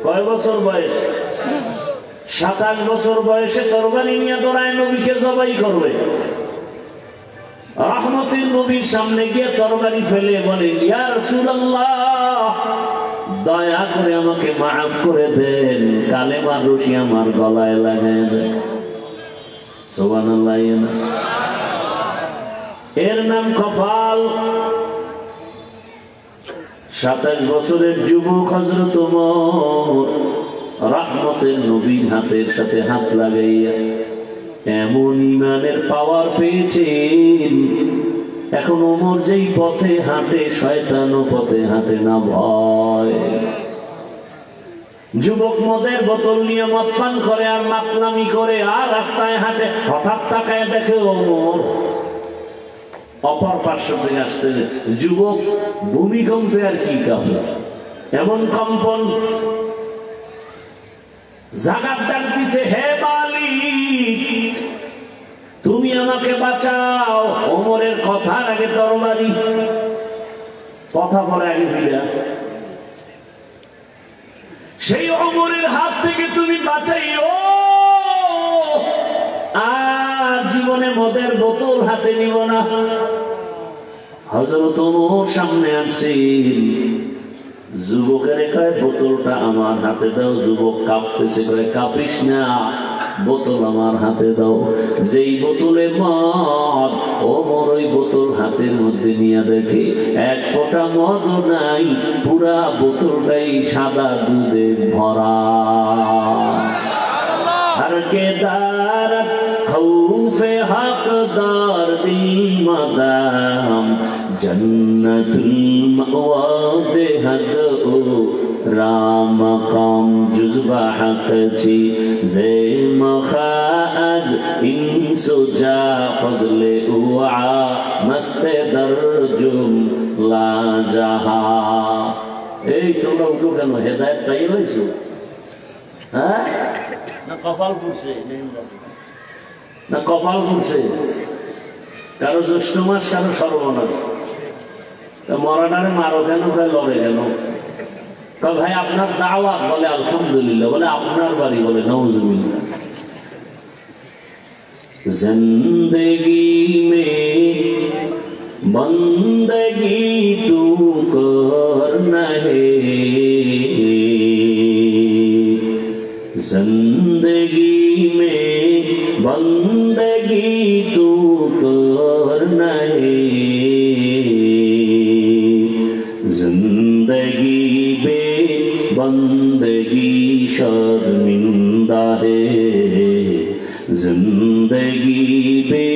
[SPEAKER 1] কয় বছর বয়স? 27 বছর বয়সে তরবারি নিয়ে দৌড়ায় নবীকে জবাই করবে। রহমতের নবীর সামনে গিয়ে তরবারি ফেলে বলে, ইয়া রাসূলুল্লাহ, দয়া করে আমাকে মাফ করে দেন, কালেমার রশি আমার গলায় লাগায় দেন। সুবহানাল্লাহ। এর নাম কপাল। 27 বছরের যুবক হযরত ওমর রহমতের নবীর হাতের সাথে হাত লাগাইয়া এমন ঈমানের পাওয়ার পেয়েছেন, এখন ওমর যেই পথে হাঁটে শয়তানও পথে হাঁটে না ভয়। যুবক মদের বোতল নিয়ে মদ পান করে আর মাতলামি করে আর রাস্তায় হাঁটে, হঠাৎ তাকায় দেখে ওমর অপর পার্শ্ব থেকে আসতে। যুবক ভূমিকম্পে আর কি কাঁপে, এমন কম্পন। জাগাত ডাক দিছে, হে মালিক তুমি আমাকে বাঁচাও। ওমরের কথার আগে তরবারি, কথা বলে আগে ভিড়া। সেই ওমরের হাত থেকে তুমি বাঁচাইও, আর জীবনে মদের বোতল হাতে নিব না। হযরত ওমর সামনে আসছেন, যুবকের কয় বোতলটা আমার হাতে দাও। যুবক কাঁপতেছে, কয় কাঁপিস না, বোতল আমার হাতে দাও। যেই বোতলে মদ, ওমর ওই বোতল হাতের মধ্যে নিয়ে দেখে এক ফোঁটা মদও নাই, পুরা বোতলটাই সাদা দুধে ভরা। আর কেদারত খৌফে হকদার দিল মাদাম জন্নতুল মাওয়া দেহদ ও রাম কাম জুজবা হকছি জে মখাজ ইনসুজা ফজলে উআ মস্তে দরজুম লা জাহা। এই তোমরা উঠো কেন? হেদায়েত পাই হয়েছো? হ্যাঁ না কপাল পড়ছে? না কপাল পড়ছে? কারো জ্যৈষ্ঠ মাস, কারো সর্বনাশ। মরাটারে মারো কেন? লড়ে কেন? ভাই আপনার দাওয়াত, বলে আলহামদুলিল্লাহ। বলে আপনার বাড়ি, বলে নাউজুবিল্লাহ। জিন্দেগি মে বন্দগি তু করনা হে, जिंदगी में बंदगी तू करना है, जिंदगी बे बंदगी शर्मिंदा है, जिंदगी बे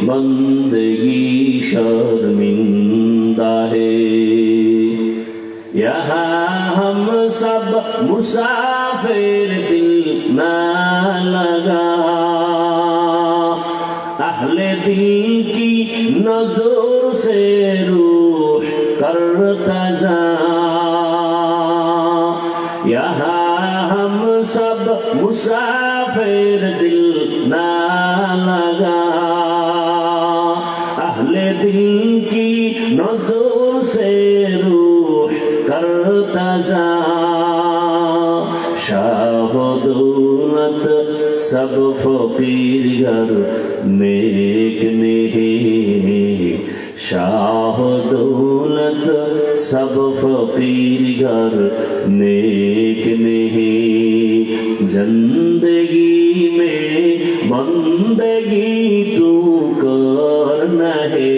[SPEAKER 1] बंदगी शर्मिंदा है। यहाँ हम सब मुसाफिर दिल ना लगा, अहले दिल की नजर से रूह करता जा। यहाँ हम सब मुसाफिर दिल ना लगा, अहले दिल की नजर से रूह करता जा। शाह दौलत सब फकीर घर नेक नहीं, शाह दौलत सब फकीर घर नेक नहीं। जिंदगी में बंदगी तू करना है,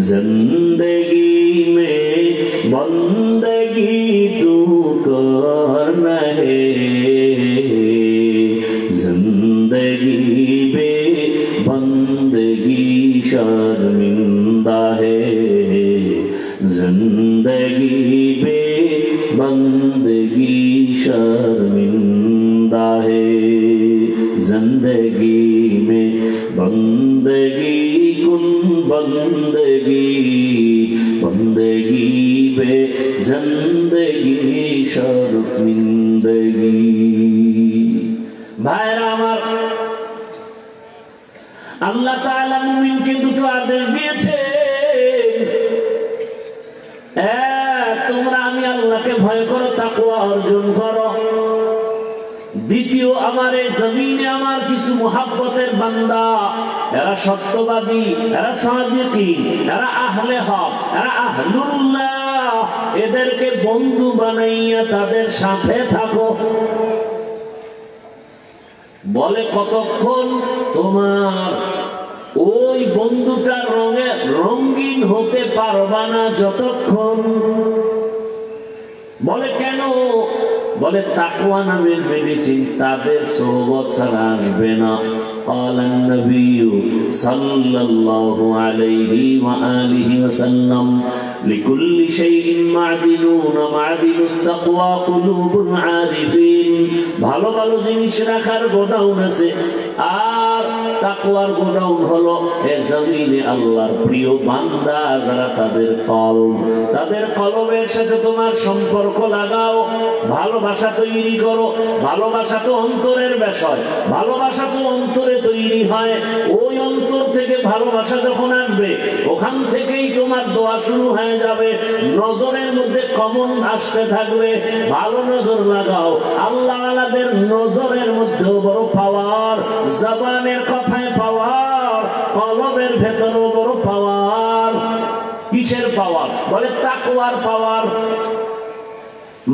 [SPEAKER 1] जिंदगी में बंदगी तू करना है, जिंदगी में बंदगी शर्मिंदा है, जिंदगी में बंदगी शर्मिंदा है, जिंदगी में बंदगी कुन बंदगी, बंदगी बे जिंदगी शर्मिंदगी। ভাইরা আমার, আল্লাহ তাআলা মুমিনকে দুটো আদেশ দিয়েছে। আমার এই জমিনে আমার কিছু মুহাব্বতের বান্দা, এরা সত্যবাদী, এরা সাদিকীন, এরা আহলে হক, এরা আহলুল্লাহ, এদেরকে বন্ধু বানাইয়া তাদের সাথে থাকো। বলে কতক্ষণ? তোমার ওই বন্ধুটার রঙে রঙিন হতে পারবা না যতক্ষণ। বলে কেন? বলে তাকওয়া নামের মেডিসিন তাদের সোহবত ছাড়া আসবে না। قال النبي صلى الله عليه وآله وسلم لكل شيء معدنون معدن التقوى قلوب العارفين। ভালো ভালো জিনিস রাখার গোডাউন আছে, আর তাকওয়ার গোডাউন হলো এ জমিনে আল্লাহর প্রিয় বান্দা যারা তাদের কলব, তাদের কলবের সাথে তোমার সম্পর্ক লাগাও, ভালোবাসা তৈরি করো। ভালোবাসা তো অন্তরের বিষয়, ভালোবাসা তো অন্তরে তৈরি হয়। ওই অন্তর থেকে ভালোবাসা যখন আসবে, ওখান থেকেই তোমার দোয়া শুরু হয়ে যাবে। নজরের মধ্যে কমন আসতে থাকবে, ভালো নজর লাগাও। আল্লাহ আলাদের নজরের মধ্যেও বড় পাওয়ার, জবানের কথায় পাওয়ার, কলবের ভেতরেও বড় পাওয়ার। কিসের পাওয়ার? বলে তাকওয়ার পাওয়ার।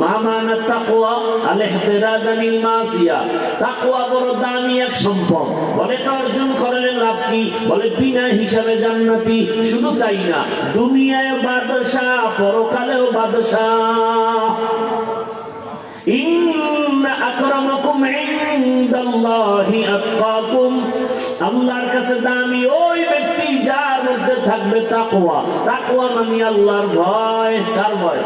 [SPEAKER 1] মামানা তাকওয়া আল-ইহতিরাজ আনিল মাসিয়া। তাকওয়া বড় দামি এক সম্পদ। বলে এটা অর্জন করলে লাভ কি? বলে বিনা হিসাবে জান্নাতি। শুধু তাই না, দুনিয়ায় বাদশাহ, পরকালেও বাদশাহ। ইন্না আকরামাকুম ইনদাল্লাহি আতকাকুম। আল্লাহর কাছে দামি ওই ব্যক্তি যার মধ্যে থাকবে তাকওয়া। তাকওয়া মানে আল্লাহর ভয়। কার ভয়?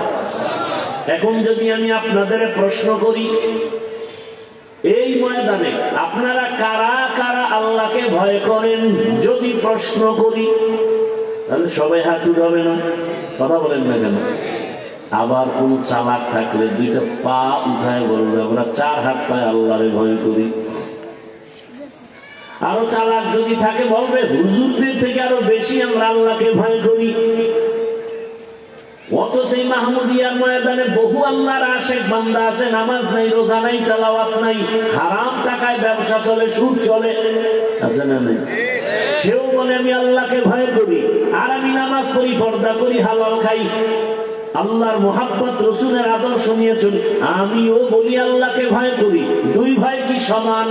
[SPEAKER 1] এখন যদি আমি আপনাদের প্রশ্ন করি, এই ময়দানে আপনারা কারা কারা আল্লাহকে ভয় করেন যদি প্রশ্ন করি, তাহলে সবাই হাত উঠাবে না? কথা বলেন না কেন? আবার কোন চালাক থাকলে দুইটা পা উঠায় বলবে আমরা 4 হাত পায়ে আল্লাহরে ভয় করি। আরো চালাক যদি থাকে বলবে হুজুরদের থেকে আরো বেশি আমরা আল্লাহকে ভয় করি। অত সেই মাহমুদিয়ার ময়দানে বহু আল্লাহর আশেক বান্দা আছে, নামাজ নাই, রোজা নাই, তেলাওয়াত নাই, হারাম টাকায় ব্যবসা চলে, সুদ চলে, আছে না নাই? সেও বলে আমি আল্লাহকে ভয় করি, আর আমি নামাজ পড়ি, পর্দা করি, হালাল খাই, আল্লাহর মুহাব্বত, রাসূলের আদর্শ নিয়ে চলি। আমিও বলি আল্লাহকে ভয় করি। দুই ভাই কি সমান?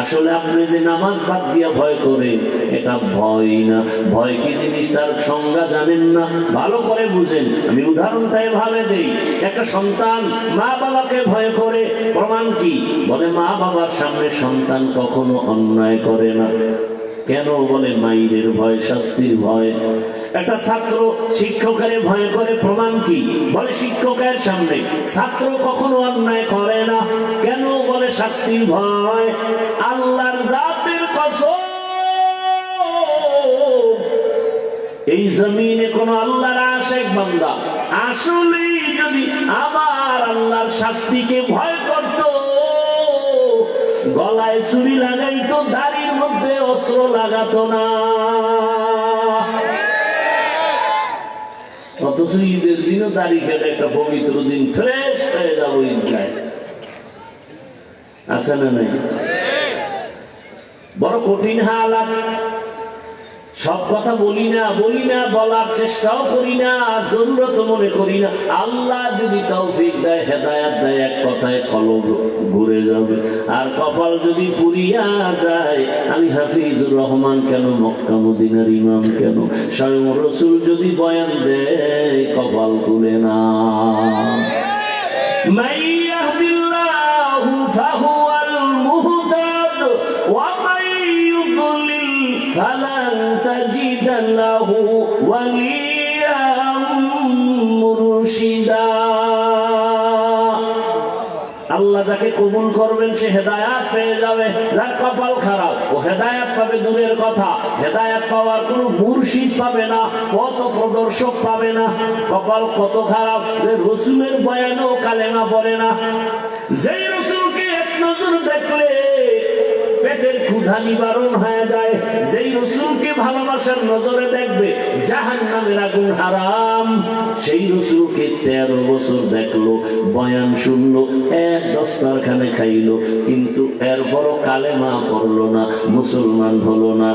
[SPEAKER 1] আসলে আপনি যে নামাজ বাদ দিয়া ভয় করেন, এটা ভয় না। ভয় কি জিনিস তার সংজ্ঞা জানেন না, ভালো করে বুঝেন। আমি উদাহরণটা এভাবে দেই। একটা সন্তান মা বাবাকে ভয় করে, প্রমাণ কি? বলে মা বাবার সামনে সন্তান কখনো অন্যায় করে না। কেন? বলে মাইরের ভয়, শাস্তির ভয়। একটা ছাত্র শিক্ষকের ভয় করে, প্রমাণ কি? বলে শিক্ষকের সামনে ছাত্র কখনো অন্যায় করে না। কেন? বলে শাস্তির ভয়। আল্লাহর জাতের কসম, এই জমিনে কোন আল্লাহর আশেক বান্দা আসলেই যদি আমার আল্লাহর শাস্তিকে ভয় করত, গলায় ছুরি লাগাইতো, দাড়ির মধ্যে অস্ত্র লাগাতো না। অথচ ঈদের দিনও দাড়ি কেটে একটা পবিত্র দিন ফ্রেশ হয়ে যাবো ঈদগায়, আছে না নাই? বড় কঠিন হালাত। সব কথা বলি না, বলার চেষ্টাও করি না, জরুরত মনে করি না। আল্লাহ যদি তৌফিক দেয়, হেদায়েত দেয়, এক কথায় কলব ঘুরে যাবে। আর কপাল যদি পুরিয়া যায়, আমি হাফিজুর রহমান কেন, মক্কা মদিনার ইমাম কেন, স্বয়ং রাসূল যদি বয়ান দেয়, কপাল খুলে না। মান ইয়াহদিল্লাহু ফাহুয়াল মুহতাদ ওয়া মান ইউদ্লিল ফালান তাজিদ লাহু ওয়ালিয়াম মুরশিদা। আল্লাহ যাকে কবুল করবেন সে হেদায়াত পেয়ে যাবে। যার কপাল খারাপ ও হেদায়াত পাবে দূরের কথা, হেদায়াত পাওয়ার কোনো মুর্শিদ পাবে না, পথ প্রদর্শক পাবে না। কপাল কত খারাপ যে রাসূলের বয়ানেও কালেমা পড়ে না। যেই রাসূলকে এক নজর দেখলে পেটের ক্ষুধা নিবারণ হয়ে যায়, যেই রাসূলকে ভালোবাসার নজরে দেখবে, জাহান্নামের আগুন হারাম। সেই রাসূলকে 13 বছর দেখলো, বয়ান শুনলো, এক দস্তরখানে খাইলো, কিন্তু এরপরও কালেমা পড়লো না, মুসলমান হলো না।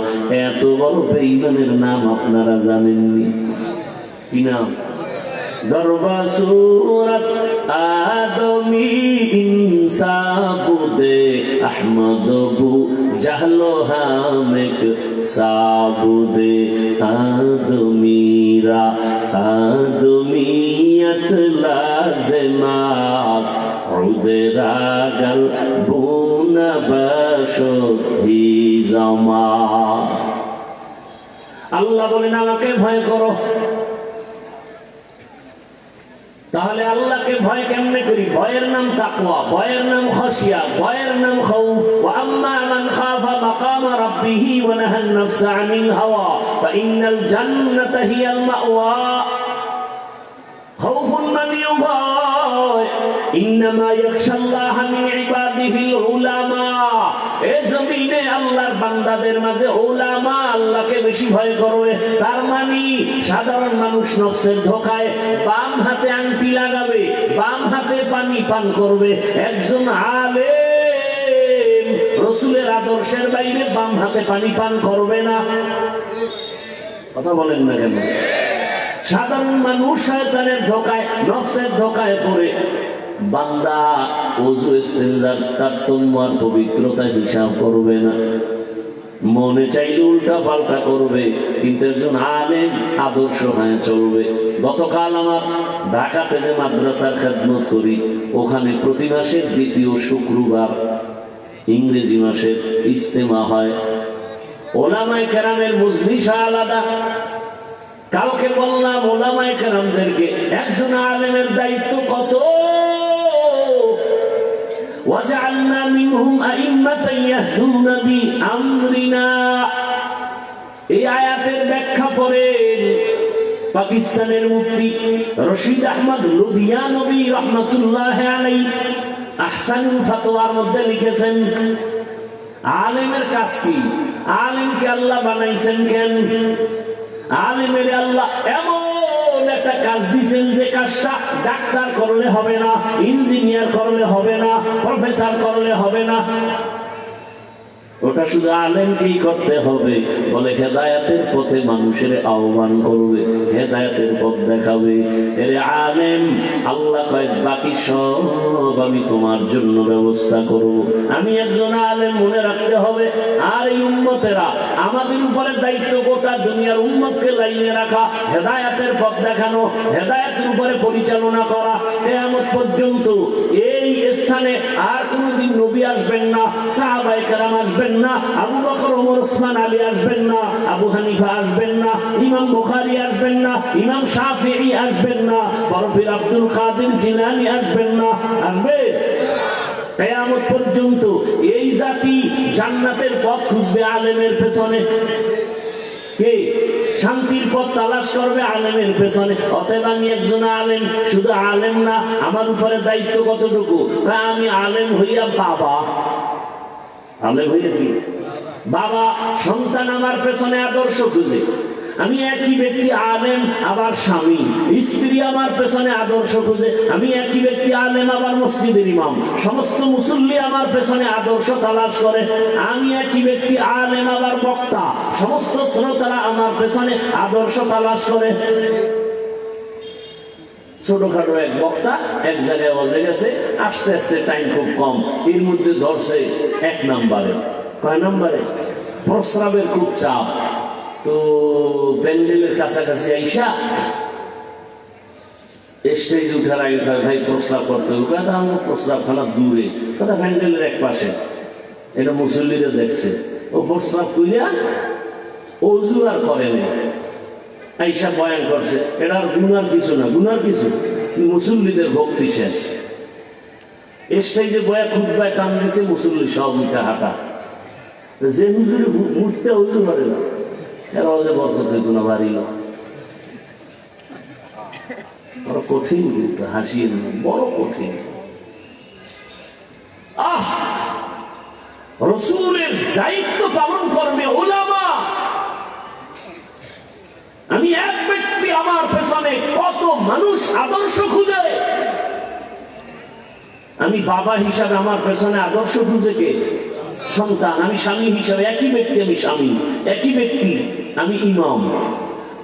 [SPEAKER 1] এত বড় বেঈমানের নাম আপনারা জানেননি? কি নাম? দরবা সুরত আদমি ইনসাবুদে আহমদবু জাহলো হামেক সাবুদে আদমিরা আদমিয়ত লাজমাস উদরাগল বুনা বশহি জামাস। আল্লাহ বলেন আমাকে ভয় করো। তাহলে আল্লাহকে ভয় কেমনে করি? ভয়ের নাম তাকওয়া, ভয়ের নাম খাশিয়া, ভয়ের নাম খাউফ। ওয়া আম্মা মান খাফা মাকামা রাব্বিহি ওয়া নাহান নাফসা আনিল হাওয়া ফাইন্নাল জান্নাতা হিয়াল মাওয়া। খাউফুন মানিও ভয়, ইন্নামা ইয়াখশাল্লাহা মিন ইবাদিহিল উলামা। এই জমিনে আল্লাহর বান্দাদের মাঝে উলামা আল্লাহকে বেশি ভয় করবে। তার মানে সাধারণ মানুষ নফসের ধোঁকায় বাম হাতে আংটি লাগাবে, বাম হাতে পানি পান করবে। একজন আলেম রাসূলের আদর্শের বাইরে বাম হাতে পানি পান করবে না। কথা বলেন না কেন? সাধারণ মানুষ শয়তানের ধোঁকায়, নফসের ধোঁকায় পড়ে বান্দা ওযু ইস্তেনজার তারতম্য আর পবিত্রতা হিসাব করবে না, মনে চাইলে উল্টা পাল্টা করবে। কিন্তু একজন আলেম আদর্শ হয়ে চলবে। গতকাল আমার ঢাকাতে যে মাদ্রাসার খেদমত করি, ওখানে প্রতি মাসের দ্বিতীয় শুক্রবার ইংরেজি মাসের ইজতেমা হয়। ওলামায়ে কেরামের মজলিস আলাদা। কালকে বললাম ওলামায়ে কেরামদেরকে একজন আলেমের দায়িত্ব কত। ওয়াজআলনা মিনহুম আইম্মাতান ইয়াহদুনা বিআমরিনা। এই আয়াতের ব্যাখ্যা করেন পাকিস্তানের মুফতি রশিদ আহমদ লুধিয়ানবী রাহমাতুল্লাহ আলাইহি আহসানুল ফাতোয়ার মধ্যে লিখেছেন, আলেমের কাজ কি? আলেমকে আল্লাহ বানাইছেন কেন? আলেমের আল্লাহ এমন একটা কাজ দিয়েছেন যে কাজটা ডাক্তার করলে হবে না, ইঞ্জিনিয়ার করলে হবে না, প্রফেসর করলে হবে না। ওটা শুধু আলেমকেই করতে হবে। বলে হেদায়েতের পথে মানুষের আহ্বান করবে, হেদায়েতের পথ দেখাবে। এরে আলেম আল্লাহ কয় বাকি সব আমি তোমার জন্য ব্যবস্থা করব। আমি একজন আলেম, মনে রাখতে হবে। আর এই উম্মতেরা, আমাদের উপরে দায়িত্ব গোটা দুনিয়ার উম্মতকে লাইনে রাখা, হেদায়েতের পথ দেখানো, হেদায়েতের উপরে পরিচালনা করা। কিয়ামত পর্যন্ত এই স্থানে আর কোনদিন নবী আসবেন না, সাহাবায়ে কেরাম আসবেন না, আবু বকর, ওমর, ওসমান, আলী আসবেন না, আবু হানিফা আসবেন না, ইমাম বুখারী আসবেন না, ইমাম শাফিঈ আসবেন না, বরফির আব্দুল কাদের জিলানী আসবেন না। আসবে? কিয়ামত পর্যন্ত এই জাতি জান্নাতের পথ খুঁজবে আলেমের পেছনে। কে শান্তির পথ তালাশ করবে? আলেমের পেছনে। অতএব আমি একজন আলেম, শুধু আলেম না, আমার উপরে দায়িত্ব কতটুকু? আমি আলেম হইয়া বাবা, আলেম হইয়া কি বাবা, সন্তান আমার পেছনে আদর্শ খুঁজে। আমি একই ব্যক্তি আলেম আবার স্বামী, স্ত্রী আমার পেছনে আদর্শ খুঁজে। আমি একই ব্যক্তি আলেম আবার মসজিদের ইমাম, সমস্ত মুসল্লি আমার পেছনে আদর্শ তালাশ করে। আমি একই ব্যক্তি আলেম আবার বক্তা, সমস্ত শ্রোতারা আমার পেছনে আদর্শ তালাশ করে। ছোটখাটো এক বক্তা এক জায়গায় বসে গেছে, আস্তে আস্তে টাইম খুব কম, এর মধ্যে ধরছে 1 নম্বরে। কয় নম্বরে? প্রস্রাবের খুব চাপ। তো প্যান্ডেলের কাছাকাছি আইসা স্টেজ উঠার আগে ভাই প্রস্রাব করতে হবে। কথা আমার প্রস্রাবখানা দূরে, কথা প্যান্ডেলের এক পাশে। এটা মুসল্লিরা দেখছে, ও প্রস্রাব কইরা ওযু আর করে না, আইসা বয়ান করছে। এটা আর গুনার কিছু না, গুনার কিছু মুসল্লিদের ভক্তি শেষ। স্টেজে বয়া খুতবায় টান দিছে, মুসল্লি সব মিটা হাঁটা। যে হুজুরে মুখতে ওযু করে না, এরা যে বরকত হইতো না, বাড়িল। বড় কঠিন, কিন্তু হাসিয়ে বড় কঠিন। রাসূলের দায়িত্ব পালন করবে উলামা। আমি এক ব্যক্তি, আমার পেছনে কত মানুষ আদর্শ খুঁজে। আমি বাবা হিসাবে আমার পেছনে আদর্শ খুঁজে কে? সন্তান। আমি স্বামী হিসাবে একই ব্যক্তি, আমি স্বামী একই ব্যক্তি, আমি ইমাম,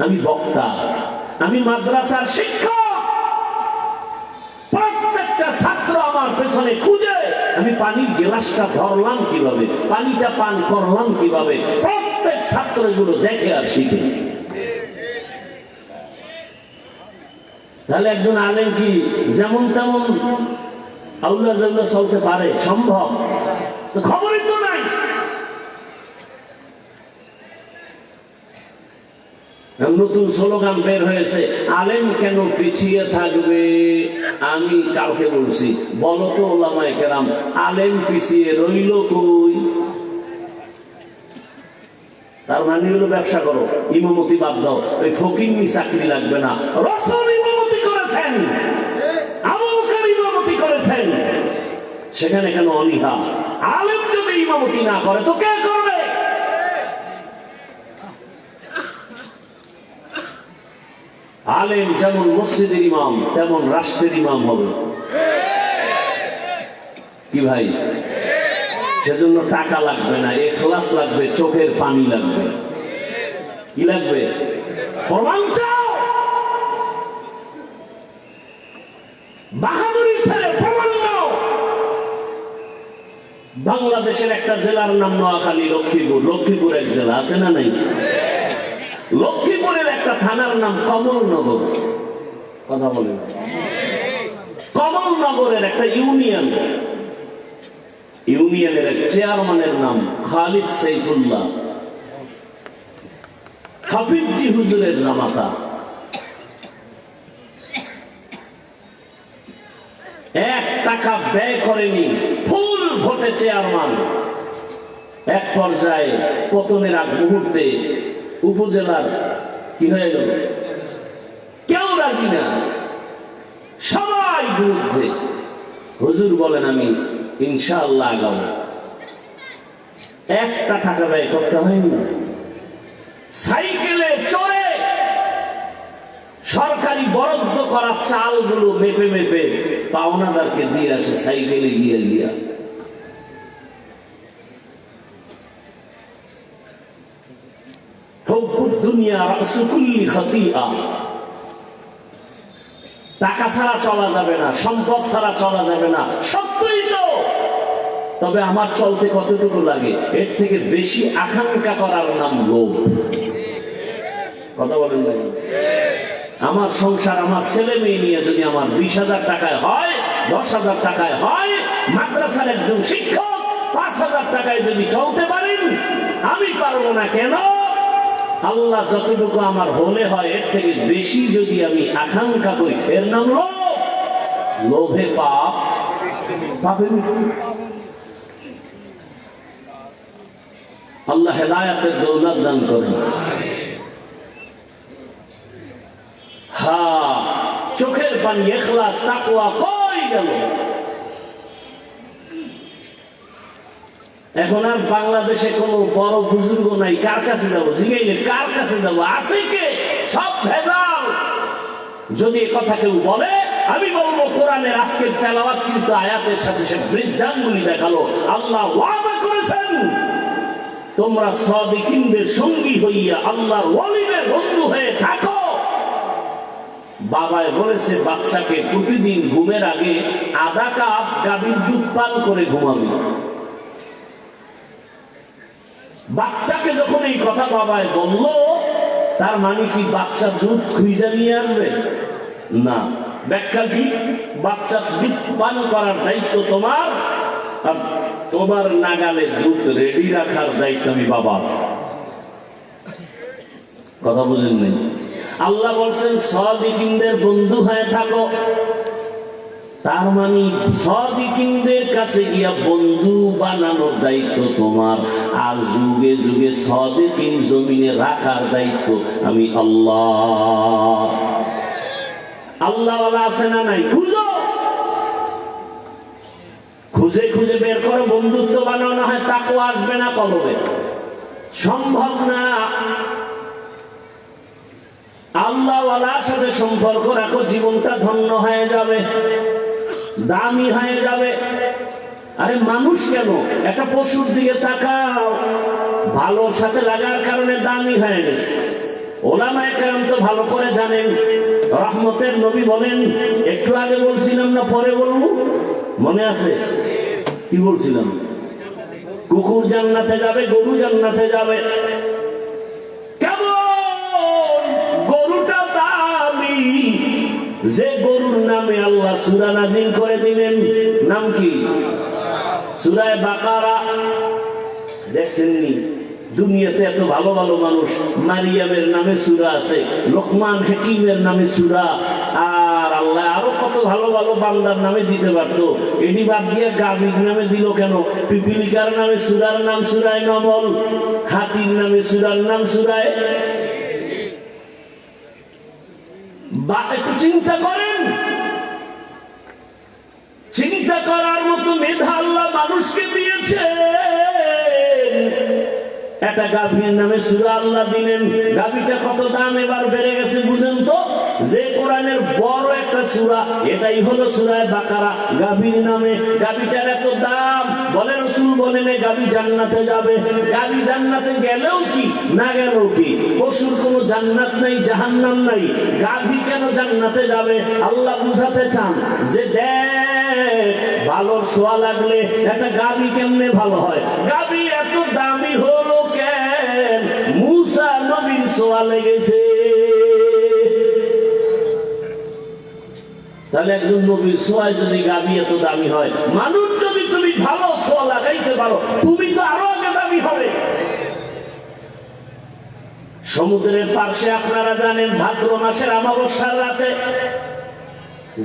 [SPEAKER 1] আমি বক্তা, আমি মাদ্রাসার শিক্ষক। প্রত্যেকটা ছাত্র আমার পেছনে খুঁজে আমি পানির গ্লাসটা ধরলাম কিভাবে, পানিটা পান করলাম কিভাবে, প্রত্যেক ছাত্র এগুলো দেখে আর শিখে। তাহলে একজন আলেম কি যেমন তেমন আউলা জাউলা চলতে পারে? সম্ভব? খবরই তো নাই। নতুন স্লোগান বের হয়েছে, আলেম কেন পিছিয়ে থাকবে? আমি কালকে বলছি, বলো তো ওলামায়ে কেরাম, আলেম পিছিয়ে রইল কই? তার মানে হলো ব্যবসা করো, ইমামতি বাদ দাও, ওই ফকিন্নি চাকরি লাগবে না। রাসূল ইমামতি করেছেন, আবু বকর ইমামতি করেছেন, সেখানে কেন অনীহা? আলেম যদি ইমামতি না করে তো কে করবে? আলেম যেমন মসজিদের ইমাম তেমন রাষ্ট্রের ইমাম হবে। কি ভাই? সেজন্য টাকা লাগবে না, ইখলাস লাগবে, চোখের পানি লাগবে। কি লাগবে? প্রমাণ চাও, বাহাদুরি ছেড়ে প্রমাণ দাও। বাংলাদেশের একটা জেলার নাম নোয়াখালী, লক্ষ্মীপুর। লক্ষ্মীপুর এক জেলা আছে না নাই? লক্ষ্মীপুরের একটা থানার নাম কমলনগর। কথা বলেন। কমলনগরের একটা ইউনিয়ন, ইউনিয়নের এক চেয়ারম্যানের নাম খালিদ সাইফুল্লাহ, হাফিজজি হুজুরের জামাতা। এক টাকা ব্যয় করেনি, ফুল ভোটে চেয়ারম্যান। এক পর্যায়ে পতনের আগ মুহূর্তে উপজেলার কি হয়ে গেল? কেউ রাজি না, সবাই বিরুদ্ধে। হুজুর বলেন, আমি ইনশাআল্লাহ আগাবো। একটা টাকা ব্যয় করতে হয়নি। সাইকেলে চড়ে সরকারি বরাদ্দ করা চালগুলো মেপে মেপে পাওনাদারকে দিয়ে আসে, সাইকেলে গিয়ে গিয়া। টাকা ছাড়া চলা যাবে না, সম্পদ ছাড়া চলা যাবে না, সত্যই তো। তবে আমার চলতে কতটুকু লাগে, এর থেকে বেশি আকাঙ্ক্ষা করার নাম লোভ। কথা বলেন না? আমার সংসার, আমার ছেলে মেয়ে নিয়ে যদি আমার 20,000 টাকায় হয়, 10,000 টাকায় হয়, মাদ্রাসার একজন শিক্ষক 5,000 টাকায় যদি চলতে পারেন, আমি পারবো না কেন? আল্লাহ যতটুকু আমার হলে হয়, এর থেকে বেশি যদি আমি আকাঙ্ক্ষা করি, এর নাম লোভ। লোভে পাপ পাবেন। আল্লাহ হেদায়েতের দৌলত দান করেন। হ্যাঁ, চোখের পানি, ইখলাস, তাকওয়া কই গেল? এখন আর বাংলাদেশে কোনো বড় বুজুর্গ নাই। কার কাছে যাবো? জিগাইলে কার কাছে যাবো? আছে কে? সব ভেজাল। যদি এ কথা কেউ বলে, আমি বলবো কোরআনের আজকের তেলাওয়াত কিন্তু আয়াতের সাথে সে বৃদ্ধাঙ্গুলি দেখালো। আল্লাহ ওয়াদা করেছেন, তোমরা সাদিকিনদের সঙ্গী হইয়া আল্লাহর ওয়ালিদের বন্ধু হয়ে থাকো। বাবায় বলেছে বাচ্চাকে প্রতিদিন ঘুমের আগে আধা কাপ গাভীর দুধ পান করে ঘুমাবি। বাচ্চাকে যখন এই কথা বাবায় বলল, তার মানে কি বাচ্চা দুধ খুঁজে নিয়ে আসবে? না। ব্যাখ্যা কি? বাচ্চা দুধ পান করার দায়িত্ব তোমার, আর তোমার নাগালে দুধ রেডি রাখার দায়িত্ব আমি বাবা। কথা বুঝেন নাই? আল্লাহ বলছেন সাদিকিনদের বন্ধু হয়ে থাকো। তার মানে সাদিকিনদের কাছে গিয়া বন্ধু বানানোর দায়িত্ব তোমার, আর যুগে যুগে সাদিকিন জমিনে রাখার দায়িত্ব আমি আল্লাহ। আল্লাহওয়ালা আছে না নাই? খুঁজো, খুঁজে খুঁজে বের করো। বন্ধুত্ব বানানো হয়, তাকওয়া আসবে না কলবে, সম্ভব না। আল্লাহওয়ালার সাথে সম্পর্ক রাখো, জীবনটা ধন্য হয়ে যাবে, দামি হয়ে যাবে। আরে মানুষ কেন, একটা পশুর দিকে তাকাও, ভালোর সাথে লাগার কারণে দামি হয়ে গেছে। ওলামায়ে কেরাম তো ভালো করে জানেন। রহমতের নবী বলেন, একটু আগে বলছিলাম না, পরে বলবো, মনে আছে কি বলছিলাম? কুকুর জান্নাতে যাবে, গরু জান্নাতে যাবে। কেমন গরুটা দামি, যে গরুর নামে আল্লাহ সূরা নাজিল করে দিলেন। নাম কি? সূরা বাকারা। দেখছেননি দুনিয়াতে এত ভালো ভালো মানুষ, মারিয়ামের নামে সূরা আছে, লোকমান হাকিমের নামে সূরা, আর আল্লাহ আরো কত ভালো ভালো বান্দার নামে দিতে পারতো। এটি বাদ দিয়ে গাভীর নামে দিল কেন? পিপিলিকার নামে সূরার নাম সূরায়ে নমল, হাতির নামে সূরার নাম সূরায়ে। বা একটু চিন্তা করেন, চিন্তা করার মতো মেধা আল্লাহ মানুষকে দিয়েছে। একটা গাভীর নামে সূরা আল্লাহ দিলেন, গাভীটা কত দাম এবার বেড়ে গেছে বুঝেন তো? যে কোরআনের বড় একটা সূরা, এটাই হলো সূরা বাকারা, গাভীর নামে। গাভীটার এত দাম, বলে রাসূল বলেন গাভী জান্নাতে যাবে। গাভী জান্নাতে গেলেও কি না গেলেও কি, পশুর কোনো জান্নাত নাই, জাহান্নাম নাই, গাভী কেন জান্নাতে যাবে? আল্লাহ বুঝাতে চান যে দেখ, ভালোর ছোঁয়া লাগলে একটা গাভী কেমনে ভালো হয়। গাভী এত দামি হলো কেন? মূসা নবীর ছোঁয়া লেগেছে। তাহলে একজন নবীর ছোঁয়ায় যদি গাভী এত দামি হয়, মানুষ যদি তুমি ভালো ছোঁয়া লাগাইতে পারো, তুমি তো আরো আগে দামি হবে। সমুদ্রের পার্শ্বে আপনারা জানেন, ভাদ্র মাসের অমাবস্যার রাতে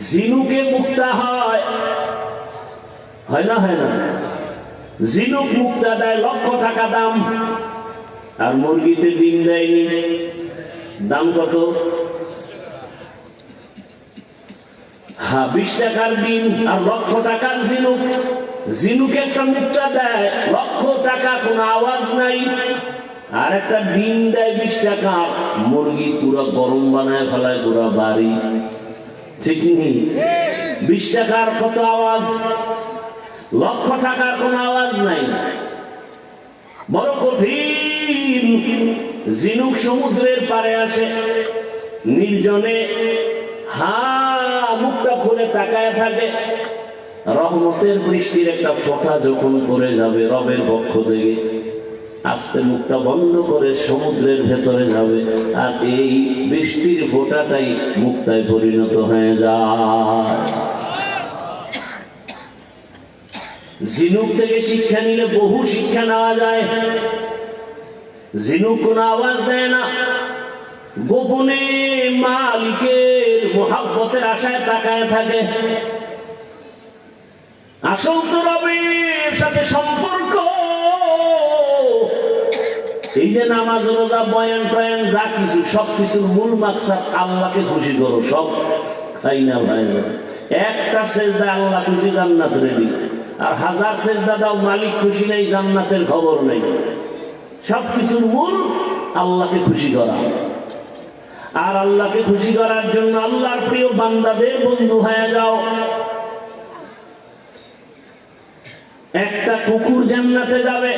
[SPEAKER 1] ঝিনুকে মুক্তা হয়, হয় না? হয় না? ঝিনুক মুক্তা দেয়, লক্ষ টাকা দাম। আর মুরগিতে ডিম দেয়নি, দাম কত? 20 টাকার ডিম আর লক্ষ টাকার ঝিনুক। ঝিনুকে একটা মুক্তা দেয়, লক্ষ টাকা, কোনো আওয়াজ নাই। আর একটা ডিম দেয় 20 টাকা। মুরগি পুরো গরম বানায় ফেলায় পুরো বাড়ি, ঠিক নেই? 20 টাকার কত আওয়াজ, লক্ষ টাকার কোনো আওয়াজ নাই। বড় কঠিন। ঝিনুক সমুদ্রের পারে আসে, নির্জনে মুখটা খুলে তাকায় থাকে। রহমতের বৃষ্টির একটা ফোঁটা যখন পড়ে যাবে রবের পক্ষ থেকে, আস্তে মুখটা বন্ধ করে সমুদ্রের ভেতরে যাবে, আর এই বৃষ্টির ফোঁটাটাই মুক্তায় পরিণত হয়ে যায়। ঝিনুক থেকে শিক্ষা নিলে বহু শিক্ষা নেওয়া যায়। ঝিনুক কোনো আওয়াজ দেয় না, গোপনে মালিকের মুহাব্বতের আশায় তাকায় থাকে। আসল তো রবের সাথে সম্পর্ক। এই যে নামাজ, রোজা, বয়ান টয়ান যা কিছু, সবকিছুর মূল মাকসাদ আল্লাহকে খুশি করো। সব খাই না ভাই, একটা সেজদা আল্লাহ খুশি, জান্নাত রেডি। আর 1000 সেজদা দাও, মালিক খুশি নেই, জান্নাতের খবর নেই। সবকিছুর মূল আল্লাহকে খুশি করা। আর আল্লাহকে খুশি করার জন্য আল্লাহর প্রিয় বান্দাদের বন্ধু হয়ে যাও। একটা কুকুর জান্নাতে যাবে।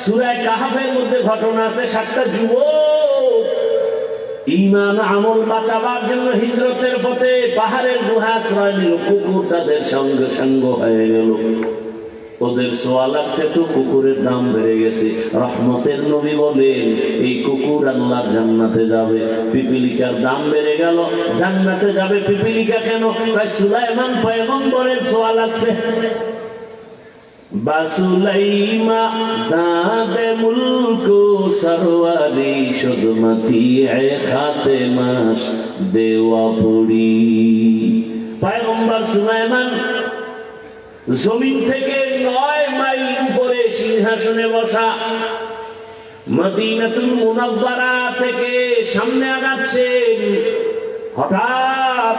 [SPEAKER 1] সূরা কাহফের মধ্যে ঘটনা আছে, 7টা যুবক ঈমান আমল বাঁচাবার জন্য হিজরতের পথে পাহাড়ের গুহা আশ্রয় নিল। কুকুর তাদের সঙ্গে সঙ্গ হয়ে গেল। ওদের ছোঁয়া লাগছে তো কুকুরের দাম বেড়ে গেছে। রহমতের নবী বলেন এই কুকুর আল্লাহর জান্নাতে যাবে। পিপিলিকার দাম বেড়ে গেল, জান্নাতে যাবে পিপিলিকা কেন? ভাই সুলাইমান পয়গম্বরের ছোঁয়া লাগছে। বাসুলাইমা দাদে মুলকো সরওয়ারি শুদমতি এ খাতে মাস দেওয়া পুরি। পয়গম্বর সুলাইমান জমিন থেকে 9 মাইল উপরে সিংহাসনে বসা। মদিনাতুল মুনাওয়ারা থেকে সামনে আগাচ্ছেন, হঠাৎ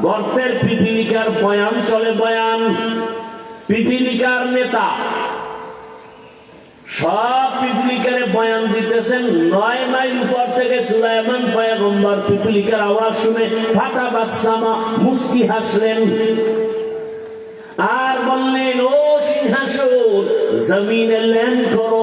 [SPEAKER 1] গর্তের পিপিলিকার বয়ান চলে। বয়ান, পিপিলিকার নেতা সব পিপিলিকারে বয়ান দিতেছেন। 9 মাইল উপর থেকে সুলাইমান পয়গম্বর পিপিলিকার আওয়াজ শুনে ফাটা বাসসামা, মুস্কি হাসলেন আর বললেন, ও সিংহাসন জমিনে ল্যান্ড করো।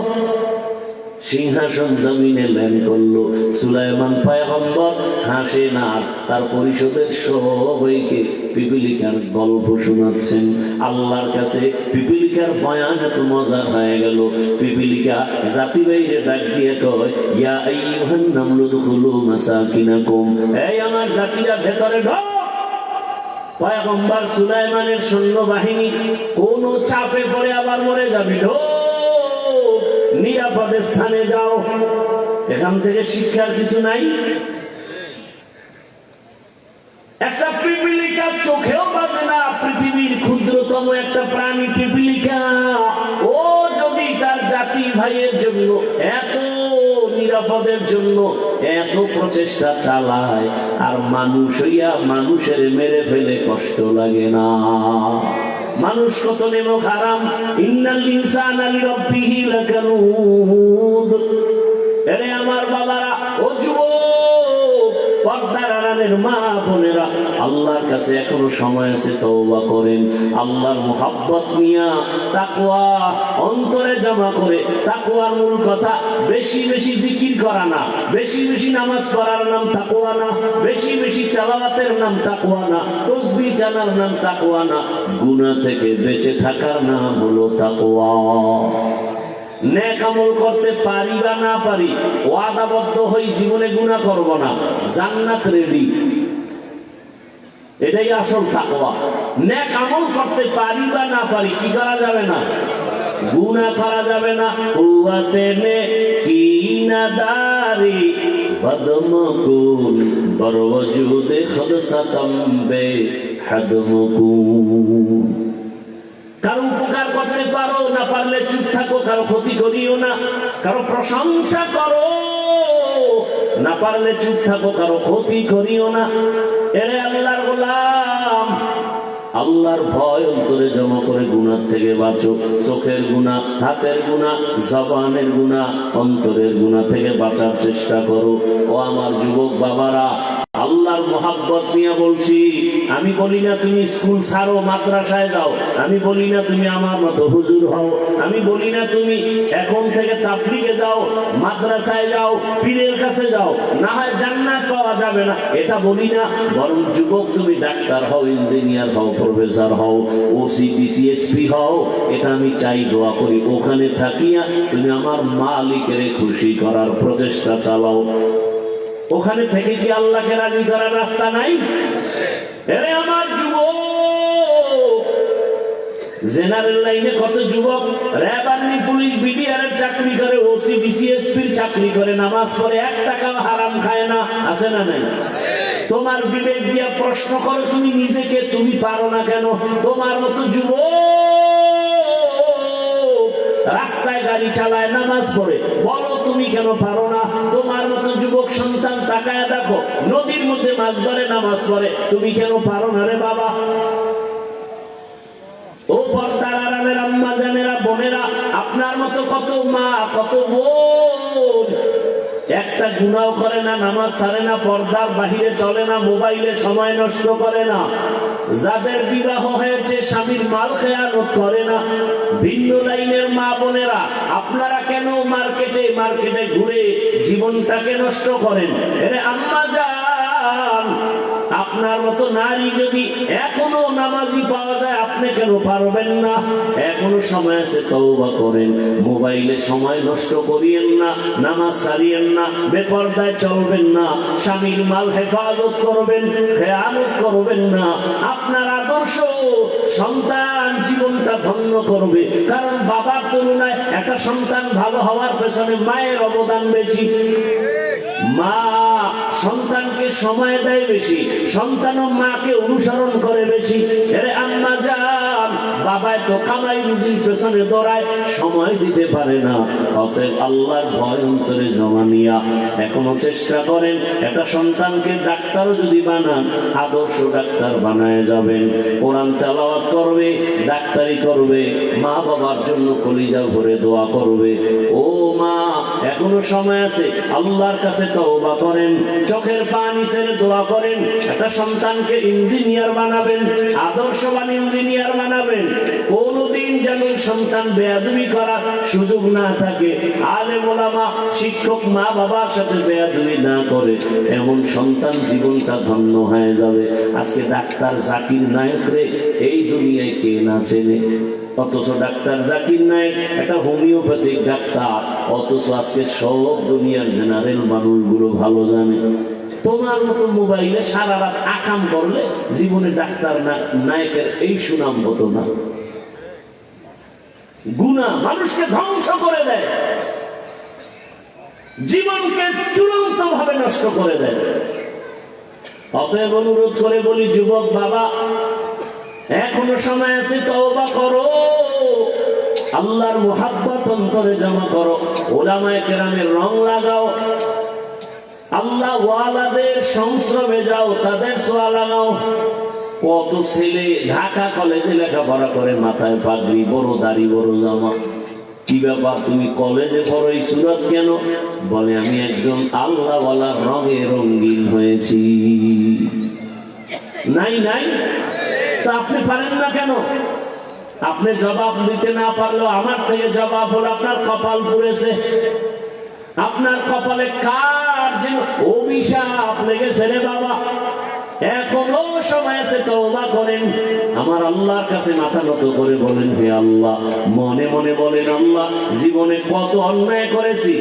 [SPEAKER 1] সিংহাসন জমিনে ল্যান্ড করলো। সুলাইমান পয়গম্বর হাসেন আর তার পরিষদের সবাইকে পিপিলিকার গল্প শোনাচ্ছেন। আল্লাহর কাছে পিপিলিকার বয়ান এত মজার হয়ে গেল। পিপিলিকা জাতি বাইরে ডাক দিয়ে কয়, ইয়া আইয়ুহান নামলু দুখুলু মাসাকিনাকুম, এই আমার জাতিরা ভেতরে ঢোক। পয়গম্বর সুলাইমানের সৈন্যবাহিনী কোন চাপে পড়ে আবার মরে যাবে, ঢোক, নিরাপদে স্থানে যাও। এখান থেকে শিক্ষার কিছু নাই? একটা পিপিলিকা চোখেও বাজে না, পৃথিবীর ক্ষুদ্রতম একটা প্রাণী পিপিলিকা। ও যদি তার জাতি ভাইয়ের জন্য এত নিরাপদের জন্য এত প্রচেষ্টা চালায়, আর মানুষ হইয়া মানুষের মেরে ফেলে কষ্ট লাগে না? মানুষ কত নেমক হারাম। ইন্নাল ইনসানা লিরাব্বিহি লাকানুদ। এরে আমার বাবারা, ও যুবক, পর্দার আড়ালের মা বোনেরা, আল্লাহর কাছে এখনো সময় আছে, তওবা করেন। আল্লাহর মুহাব্বত নিয়া তাকওয়া অন্তরে জমা করে, তাকওয়ার মূল কথা বেশি বেশি জিকির করা না, বেশি বেশি নামাজ পড়ার নাম তাকওয়া না, বেশি বেশি তেলাওয়াতের নাম তাকওয়া না, তাসবিহ টানার নাম তাকওয়া না, গুনাহ থেকে বেঁচে থাকার নাম হলো তাকওয়া। নেক আমল করতে পারি বা না পারি, ওয়াদাবদ্ধ হই জীবনে গুনাহ করব না, জান্নাত রেডি, এটাই আসল তাকওয়া। নেক আমল করতে পারি বা না পারি, কি করা যাবে না? গুনাহ করা যাবে না। কুওয়াতে নে কি নাদারি বদমকুন বরওজুদে খদসাতম বে হাদমকুন। কারো উপকার করতে পারো, না পারলে চুপ থাকো, কারো ক্ষতি করিও না। কারো প্রশংসা করো, না পারলে চুপ থাকো, কারো ক্ষতি করিও না। এরে আল্লাহর গোলাম, আল্লাহর ভয় অন্তরে জমা করে গুনাহ থেকে বাঁচো। চোখের গুনাহ, হাতের গুনাহ, জবানের গুনাহ, অন্তরের গুনাহ থেকে বাঁচার চেষ্টা করো। ও আমার যুবক বাবারা, আল্লাহর মোহাব্বত নিয়ে বলছি। আমি বলি না তুমি স্কুল ছাড়ো, মাদ্রাসায় যাও। আমি বলি না তুমি আমার মতো হুজুর হও। আমি বলি না তুমি এখন থেকে তাবলীগে যাও, মাদ্রাসায় যাও, পীরের কাছে যাও, না হয় জান্নাত পাওয়া যাবে না, এটা বলি না। বরং যুবক তুমি ডাক্তার হও, ইঞ্জিনিয়ার হও, প্রফেসর হও, ওসি ডিসিএসপি হও, এটা আমি চাই, দোয়া করি। ওখানে থাকিয়া তুমি আমার মালিকের খুশি করার প্রচেষ্টা চালাও। ওখানে থেকে কি আল্লাহকে রাজি করার রাস্তা নাই? এরে আমার যুবক, জেনারেল লাইনে কত যুবক র্যাব, আর্মি, পুলিশ, বিডিআর এর চাকরি করে, ওসি ডিসিএসপির চাকরি করে, নামাজ পড়ে, 1 টাকাও হারাম খায় না, আছে না নাই? তোমার বিবেক দিয়া প্রশ্ন করো, তুমি নিজেকে, তুমি পারো না কেন? তোমার মতো যুবক রাস্তায় গাড়ি চালায়, নামাজ পড়ে, বলো তুমি কেন পারো না? তোমার মতো যুবক সন্তান তাকায় দেখো, নদীর মধ্যে মাছ ধরে, নামাজ পড়ে, তুমি কেন পারো না রে বাবা? ও পর্দার আড়ালের আম্মা জানেরা, বোনেরা, আপনার মতো কত মা, কত বোন একটা গুনাহ করে না, নামাজ ছাড়ে না, পর্দার বাহিরে চলে না, মোবাইলে সময় নষ্ট করে না, যাদের বিবাহ হয়েছে স্বামীর মাল খেয়ানত করে না। ভিন্ন লাইনের মা বোনেরা, আপনারা কেন মার্কেটে ঘুরে জীবনটাকে নষ্ট করেন? এরে আম্মা জান, আপনার মতো নারী যদি এখনো নামাজি পাওয়া যায়, আপনি কেন পারবেন না? এখনো সময় আছে, তওবা করেন। মোবাইলে সময় নষ্ট করিয়েন না, নামাজ ছাড়িয়েন না, বেপরদায় চলবেন না, স্বামীর মাল হেফাজত করবেন, খেয়ানত করবেন না। আপনার আদর্শ সন্তান জীবনটা ধন্য করবে, কারণ বাবার তুলনায় একটা সন্তান ভালো হওয়ার পেছনে মায়ের অবদান বেশি। মা সন্তানকে সময় দেয় বেশি, সন্তানও মাকে অনুসরণ করে বেশি। এরে আম্মা জান, বাবায় তো কামাই রুজির পেছনে দৌড়ায়, সময় দিতে পারে না। অতএব আল্লাহর ভয় অন্তরে জমা নিয়া এখনো চেষ্টা করেন, একটা সন্তানকে ডাক্তারও যদি বানান, আদর্শ ডাক্তার বানায় যাবেন। কোরআন তেলাওয়াত করবে, ডাক্তারি করবে, মা বাবার জন্য কলিজা ভরে দোয়া করবে। ও মা, এখনো সময় আছে, আল্লাহর কাছে তওবা করেন, চোখের পানি ছেড়ে দোয়া করেন। একটা সন্তানকে ইঞ্জিনিয়ার বানাবেন, আদর্শবান ইঞ্জিনিয়ার বানাবেন। কোনদিন যেন সন্তান বেয়াদবি করার সুযোগ না থাকে, আলেম ওলামা শিক্ষক মা বাবার সাথে বেয়াদবি না করে, এমন সন্তান জীবনটা ধন্য হয়ে যাবে। আজকে ডাক্তার জাকির নায়েকরে এই দুনিয়ায় কে না চেনে? অথচ ডাক্তার জাকির নায়েক একটা হোমিওপ্যাথিক ডাক্তার, অথচ আজকে সব দুনিয়ার জেনারেল মানুষগুলো ভালো জানে। তোমার মতো মোবাইলে সারা রাত আকাম করলে জীবনে ডাক্তার নায়কের এই সুনাম হতো না। গুনাহ মানুষকে ধ্বংস করে দেয়, জীবনকে চূড়ান্ত ভাবে নষ্ট করে দেয়। অতএব অনুরোধ করে বলি, যুবক বাবা, এখনো সময় আছে, তওবা করো, আল্লাহর মুহাব্বত অন্তরে জমা করো, উলামায়ে কেরামের রং লাগাও, আল্লাহ ওয়ালাদের সংস্রবে যাও, তাদের সোয়ালা নাও। কত ছেলে ঢাকা কলেজে লেখাপড়া করে, মাথায় পাগড়ি, বড় দাড়ি, বড় জামা। কি ব্যাপার, তুমি কলেজে পড়ো এই সুরত কেন? বলে আমি একজন আল্লাহ ওয়ালার রঙে রঙিন হয়েছি। নাই নাই, তা আপনি পারেন না কেন? আপনি জবাব দিতে না পারলেও আমার থেকে জবাব হলো আপনার কপাল পুড়েছে। আপনার কপালে কার যেন অভিশাপ লেগেছে রে বাবা। এখনো সময় আছে, তওবা করেন, আমার আল্লাহর কাছে মাথা নত করে বলেন, হে আল্লাহ, মনে মনে বলেন, আল্লাহ জীবনে কত অন্যায় করেছি।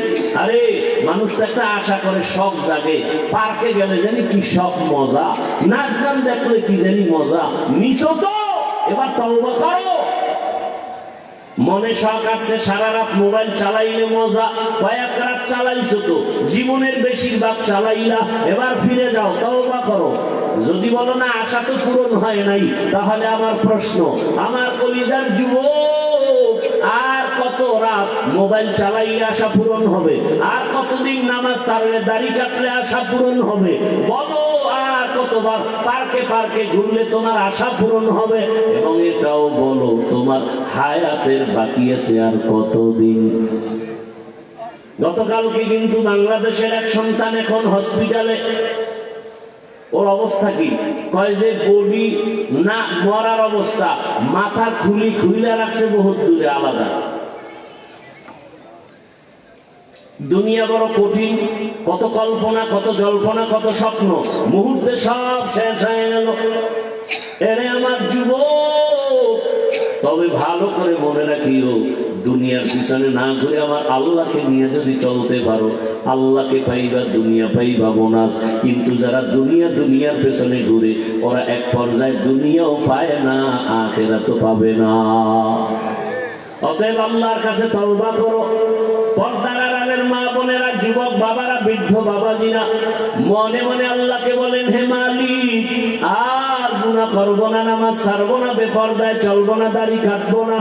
[SPEAKER 1] আরে মানুষ তো একটা আশা করে, শখ জাগে, পার্কে গেলে জানি কি সব মজা, নাচ গান দেখলে কি জানি মজা, নিছো তো এবার তওবা করো। মনে শখ আছে, সারা রাত মোবাইল চালাইলে মজা, কয়েক রাত চালাইছো তো, জীবনের বেশিরভাগ চালাইলা, এবার ফিরে যাও, তওবা করো। যদি বলো না আশা তো পূরণ হয় নাই, তাহলে আমার প্রশ্ন, আমার কলিজার যুবক, আর কত রাত মোবাইল চালাইলে আশা পূরণ হবে? আর কতদিন নামাজ ছাড়লে, দাড়ি কাটলে আশা পূরণ হবে? বলো, আর কতবার পার্কে পার্কে ঘুরলে তোমার আশা পূরণ হবে? এবং এটাও বলো, তোমার হায়াতের বাকি আছে আর কতদিন? গতকালকে কিন্তু বাংলাদেশের এক সন্তান এখন হসপিটালে, ওর অবস্থা কি? কয় যে বডি না মরার অবস্থা, মাথার খুলি খুইলা রাখছে বহুত দূরে আলাদা। দুনিয়া বড় কঠিন, কত কল্পনা, কত জল্পনা, কত স্বপ্ন, মুহূর্তে সব শেষ হয়ে গেল। এরে আমার যুবক, তবে ভালো করে মনে রাখিও, দুনিয়ার পিছনে না ঘুরে আমার আল্লাহকে নিয়ে যদি চলতে পারো, আল্লাহকে পাইবা, দুনিয়া পাইবা বোনাস। কিন্তু যারা দুনিয়ার পেছনে ঘুরে, ওরা এক পর্যায়ে দুনিয়াও পায় না, আখিরাতও পাবে না। অতএব আল্লাহর কাছে তওবা করো। পর্দার আড়ালের মা বোনেরা, যুবক বাবারা, বৃদ্ধ বাবাজিরা, মনে মনে আল্লাহকে বলেন, হে মালিক, আর গুনাহ করবো না, নামাজ ছাড়বো না, বেপরদায় চলবো না, দাড়ি কাটবো না।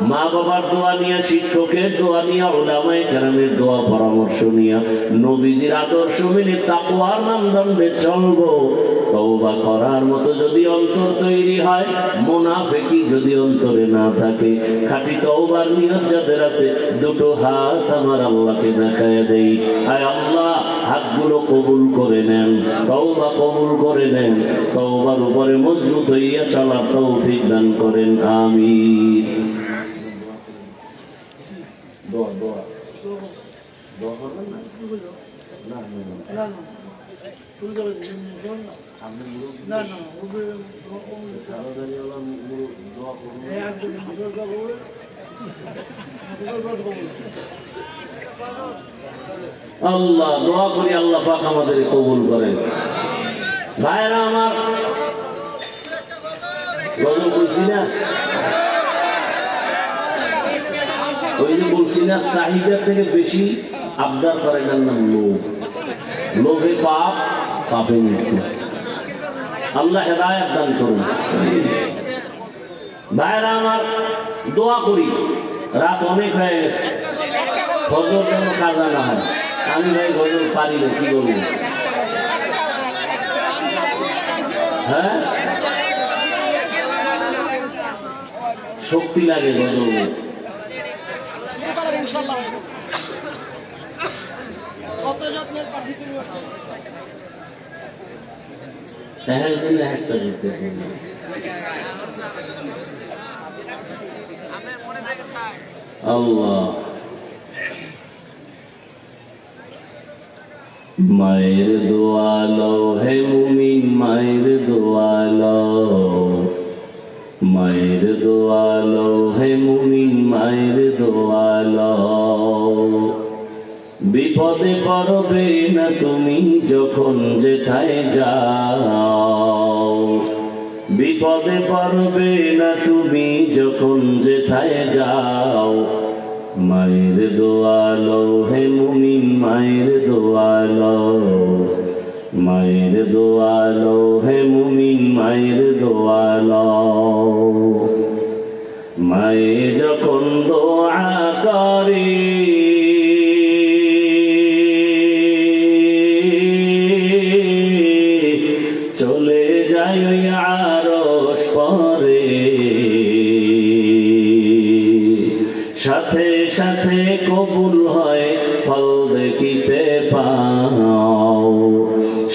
[SPEAKER 1] মা বাবার দোয়া নিয়ে, শিক্ষকের দোয়া নিয়ে, উলামায়ে কেরামের দোয়া পরামর্শ নিয়ে, নবীজির আদর্শ মেনে তাকওয়ার মানদণ্ডে চলবো। তওবা করার মতো যদি অন্তর তৈরি হয়, মুনাফিকি যদি অন্তরে না থাকে, খাঁটি তওবার নিয়ত যাদের আছে, দুটো হাত আমার আল্লাহকে দেখায় দেই, আয় আল্লাহ, হাতগুলো কবুল করে নেন, তওবা কবুল করে নেন, তওবার উপরে মজবুত হইয়া চলার তৌফিক দান করেন, আমিন। দোয়া দোয়া দোয়া করবেন না? না না আল্লাহ দোয়া করি, আল্লাহ পাক আমাদের কবুল করেন। ভাইরা আমার, গজল বলছি না, ওই যে বলছি না, চাহিদার থেকে বেশি আবদার করে না নাম লোভ। লোভে পাপ, পাপে মৃত্যু। আল্লাহ হেদায়েত দান করুন। ভাইরা আমার, দোয়া করি, রাত অনেক হয়ে গেছে, ফজর যেন কাজা না হয়। আমি ভাই গজল পারি না, কি বলবো? হ্যাঁ, শক্তি লাগে গজল। আল্লাহ, মায়ের দোয়ালো হে মুমিন, মায়ের দোয়ালো, মায়ের দোয়ালো হে মুমিন, মায়ের দোয়ালো। বিপদে পড়বে না তুমি যখন যেথায় যাও, বিপদে পড়বে না তুমি যখন যেথায় যাও। মায়ের দোয়ালো হে মুমিন, মায়ের দোয়ালো, মায়ের দোয়ালো হে মুমিন, মায়ের দোয়ালো। মায়ে যখন দোয়া করে চলে যায় ওই আরশ পরে, সাথে সাথে কবুল হয় ফল দেখিতে পাও,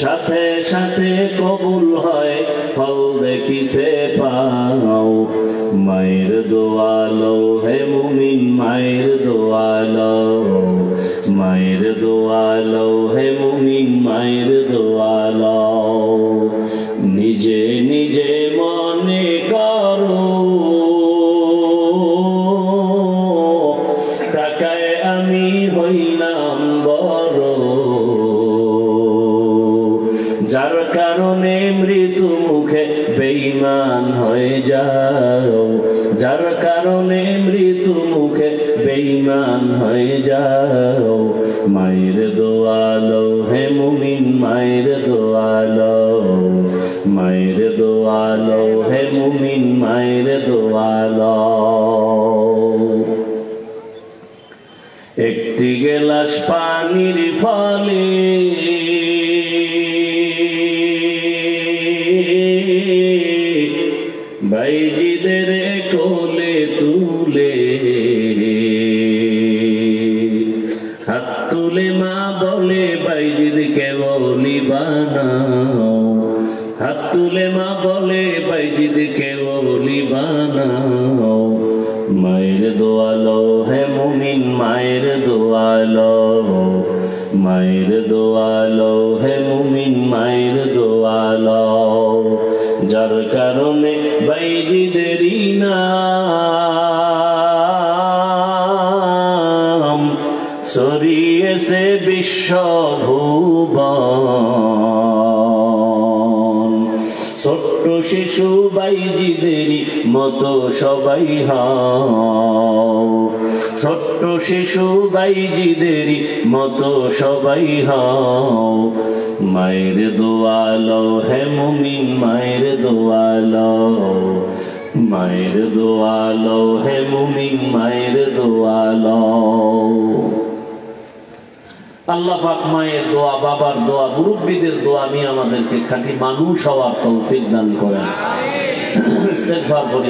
[SPEAKER 1] সাথে সাথে কবুল হয় ফল দেখিতে পাও। মায়ের দোয়ালো হে মুমিন, মায়ের দোয়ালো, মায়ের দোয়ালো হে মুমিন, মায়ের দোয়ালো। নিজে নিজে মনে করো টাকায় আমি হইলাম বড়, যার কারণে মৃত্যু মুখে বেঈমান হয়ে যাও, যার কারণে মৃত্যু মুখে বেঈমান হয়ে যাও। মায়ের দোয়ালো হে মুমিন, মায়ের দোয়ালো, মায়ের দোয়ালো হে মুমিন, মায়ের দোয়ালো। একটি গেলাস পানির ফলে বাইজিদের কোলে তুলে, হাত তুলে মা বলে বাইজিদ কেবলি বানাও, হাত তুলে মা বলে বাইজিদ কেবলি বানাও। মায়ের দোয়ালো হে মুমিন, মায়ের দোয়ালো, মায়ের দোয়ালো হে মুমিন, মায়ের দোয়ালো। যার কারণে বাইজিদেরই নাম ছড়িয়েছে বিশ্বভুবন। ছোট্ট শিশু বাইজিদেরই মতো সবাই হও, ছোট্ট শিশু বাইজিদেরই মতো সবাই হও। মায়ের দোয়ালো হে মুমিন, মায়ের দোয়ালো, মায়ের দোয়ালো হে মুমিন, মায়ের দোয়ালো। আল্লাহ পাক মায়ের দোয়া, বাবার দোয়া, মুরব্বীদের দোয়া আমি আমাদেরকে খাঁটি মানুষ হওয়ার তৌফিক দান করেন। ইস্তেগফার করি।